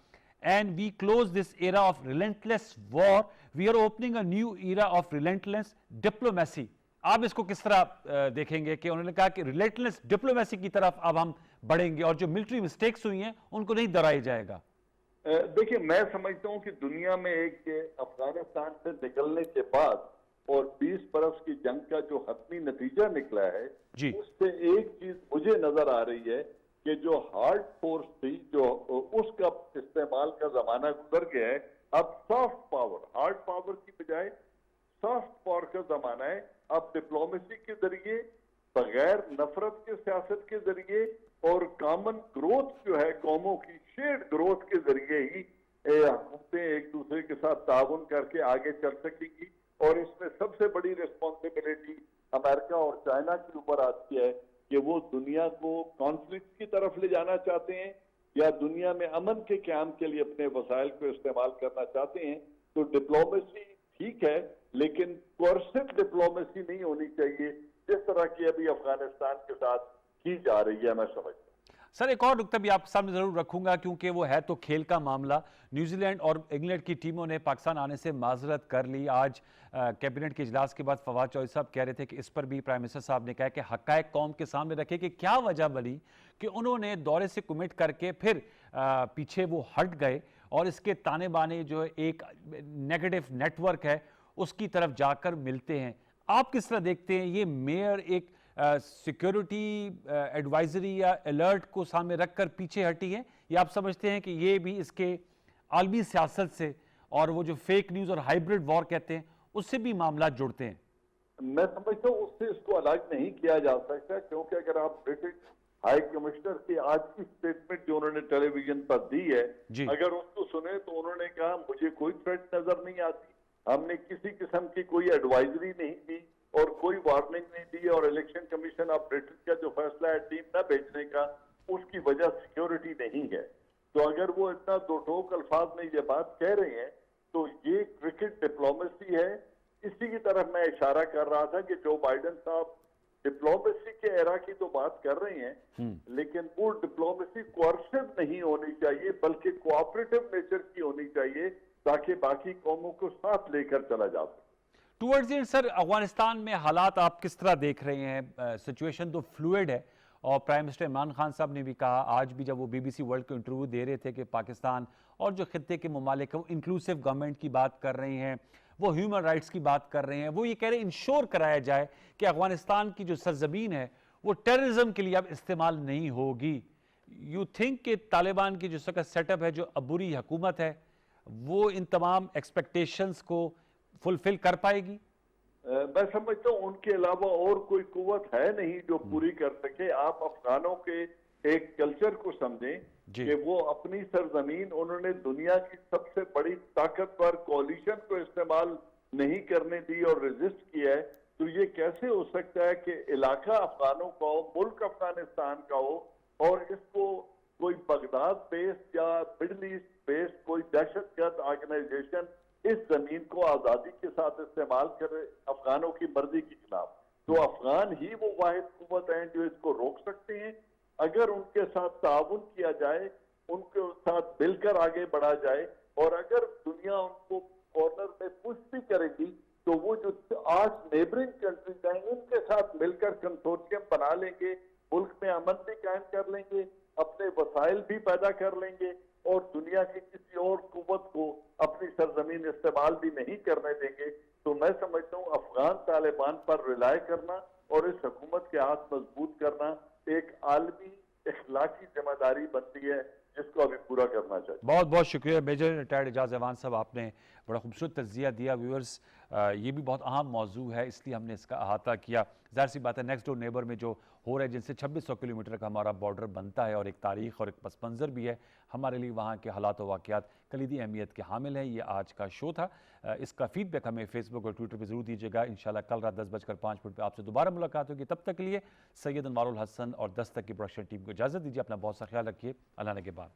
and we close this era of relentless war. We are opening a new era of relentless diplomacy. आप इसको किस तरह देखेंगे कि उन्होंने कहा कि रिलेटलेस डिप्लोमेसी की तरफ अब हम बढ़ेंगे और जो मिलिट्री मिस्टेक्स हुई हैं उनको नहीं दोहराया जाएगा? देखिए, मैं समझता हूं कि दुनिया में एक अफगानिस्तान से निकलने के बाद और 20 बरस की जंग का जो हतमी नतीजा निकला है, उससे एक चीज मुझे नजर आ रही है कि जो हार्ड फोर्स थी, जो उसका इस्तेमाल का जमाना गुजर गया है। अब सॉफ्ट पावर, हार्ड पावर की बजाय सॉफ्ट पावर का जमाना है। अब डिप्लोमेसी के जरिए, बगैर नफरत के सियासत के जरिए और कॉमन ग्रोथ जो है कौमों की, शेयर्ड ग्रोथ के जरिए ही हुकूमतें एक दूसरे के साथ ताउन करके आगे चल सकेंगी। और इसमें सबसे बड़ी रिस्पॉन्सिबिलिटी अमेरिका और चाइना के ऊपर आती है कि वो दुनिया को कॉन्फ्लिक्ट की तरफ ले जाना चाहते हैं या दुनिया में अमन के क़याम के लिए अपने वसाइल को इस्तेमाल करना चाहते हैं। तो डिप्लोमेसी ठीक है, लेकिन कोर्सिव डिप्लोमेसी नहीं होनी चाहिए जिस तरह की अभी अफगानिस्तान के साथ की जा रही है, मैं समझता हूं। सर एक और नुकता भी आपके सामने जरूर रखूंगा क्योंकि वो है तो खेल का मामला। न्यूजीलैंड और इंग्लैंड की टीमों ने पाकिस्तान आने से माजरत कर ली। आज कैबिनेट के इजलास के बाद फवाद चौधरी साहब कह रहे थे कि इस पर भी प्राइम मिनिस्टर साहब ने कहा कि हक़ाइक़ कौम के सामने रखे कि क्या वजह बनी कि उन्होंने दौरे से कमिट करके फिर पीछे वो हट गए और इसके ताने बाने जो एक नेगेटिव नेटवर्क है उसकी तरफ जाकर मिलते हैं। आप किस तरह देखते हैं ये मेयर एक सिक्योरिटी एडवाइजरी या अलर्ट को सामने रखकर पीछे हटी है, या आप समझते हैं कि ये भी इसके आलमी सियासत से और वो जो फेक न्यूज़ और हाइब्रिड वॉर कहते हैं उससे भी मामला जुड़ते हैं? मैं समझता हूँ उससे इसको अलग नहीं किया जा सकता, क्योंकि अगर आप ब्रिटिश हाई कमिश्नर की आज की स्टेटमेंट जो उन्होंने टेलीविजन पर दी है, अगर उसको सुने तो उन्होंने कहा मुझे कोई थ्रेट नजर नहीं आती, हमने किसी किस्म की कोई एडवाइजरी नहीं दी और कोई वार्निंग नहीं दी, और इलेक्शन कमीशन ऑफ ब्रिटेन का जो फैसला है टीम न भेजने का, उसकी वजह सिक्योरिटी नहीं है। तो अगर वो इतना दो टोक अल्फाज में ये बात कह रहे हैं तो ये क्रिकेट डिप्लोमेसी है। इसी की तरफ मैं इशारा कर रहा था कि जो बाइडेन साहब डिप्लोमेसी के एरा की तो बात कर रहे हैं, लेकिन वो डिप्लोमेसी कोऑर्सिव नहीं होनी चाहिए बल्कि कोऑपरेटिव नेचर की होनी चाहिए ताकि बाकी कौमों को साथ लेकर चला जा सके। टुवर्ड्स एंड सर, अफगानिस्तान में हालात आप किस तरह देख रहे हैं? सिचुएशन तो फ्लूइड है और प्राइम मिनिस्टर इमरान खान साहब ने भी कहा आज भी जब वो BBC वर्ल्ड को इंटरव्यू दे रहे थे कि पाकिस्तान और जो खित्ते के ममालिक हैं वो इंक्लूसिव गवर्नमेंट की बात कर रहे हैं, वो ह्यूमन राइट्स की बात कर रहे हैं, वो ये कह रहे हैं इंश्योर कराया जाए कि अफगानिस्तान की जो सरजमीन है वो टेररिज्म के लिए अब इस्तेमाल नहीं होगी। यू थिंक कि तालिबान की जो सेटअप है, जो अबूरी हुकूमत है, वो इन तमाम एक्सपेक्टेशंस को फुलफिल कर पाएगी? मैं समझता हूँ उनके अलावा और कोई कुव्वत है नहीं जो पूरी कर सके। आप अफगानों के एक कल्चर को समझें कि वो अपनी सरजमीन उन्होंने दुनिया की सबसे बड़ी ताकतवर कोalition को इस्तेमाल नहीं करने दी और रेजिस्ट किया है, तो ये कैसे हो सकता है कि इलाका अफगानों का हो, मुल्क अफगानिस्तान का हो और इसको कोई बगदाद बेस्ड या मिडल ईस्ट बेस्ड कोई दहशतगर्द ऑर्गेनाइजेशन इस जमीन को आजादी के साथ इस्तेमाल करे अफगानों की मर्जी के खिलाफ? तो अफगान ही वो वाहिद कुव्वत हैं जो इसको रोक सकते हैं। अगर उनके साथ ताउन किया जाए, उनके साथ मिलकर आगे बढ़ा जाए और अगर दुनिया उनको कॉर्नर में पुश भी करेगी तो वो जो 8 नेबरिंग कंट्रीज हैं उनके साथ मिलकर कंसोर्शियम बना लेंगे, मुल्क में अमन भी कायम कर लेंगे, अपने वसाइल भी पैदा कर लेंगे और दुनिया की किसी और कुव्वत को अपनी सरजमीन इस्तेमाल भी नहीं करने देंगे। तो मैं समझता हूँ अफगान तालिबान पर रिलाय करना और इस हुकूमत के हाथ मजबूत करना एक आलमी इखलाकी जिम्मेदारी बनती है जिसको अभी पूरा करना चाहिए। बहुत बहुत शुक्रिया मेजर रिटायर्ड एजाज अवान साहब, आपने बड़ा खूबसूरत तज्जिया दिया। व्यूअर्स, ये भी बहुत अहम मौजू है इसलिए हमने इसका अहाता किया। ज़ाहिर सी बात है नेक्स्ट डोर नेबर में जो हो रहा है, जिनसे 2600 किलोमीटर का हमारा बॉर्डर बनता है और एक तारीख़ और एक पस मंज़र भी है, हमारे लिए वहाँ के हालात और वाक़यात कलीदी अहमियत के हामिल हैं। ये आज का शो था। इसका फीडबैक हमें फेसबुक और ट्विटर पर ज़रूर दीजिएगा। इंशाल्लाह कल रात 10:05 पर आपसे दोबारा मुलाकात होगी। तब तक के लिए सैयद अनवारुल हसन और 10 तक की प्रोडक्शन टीम को इजाज़त दीजिए। अपना बहुत सा ख्याल रखिए। अल्लाह ने के बाद।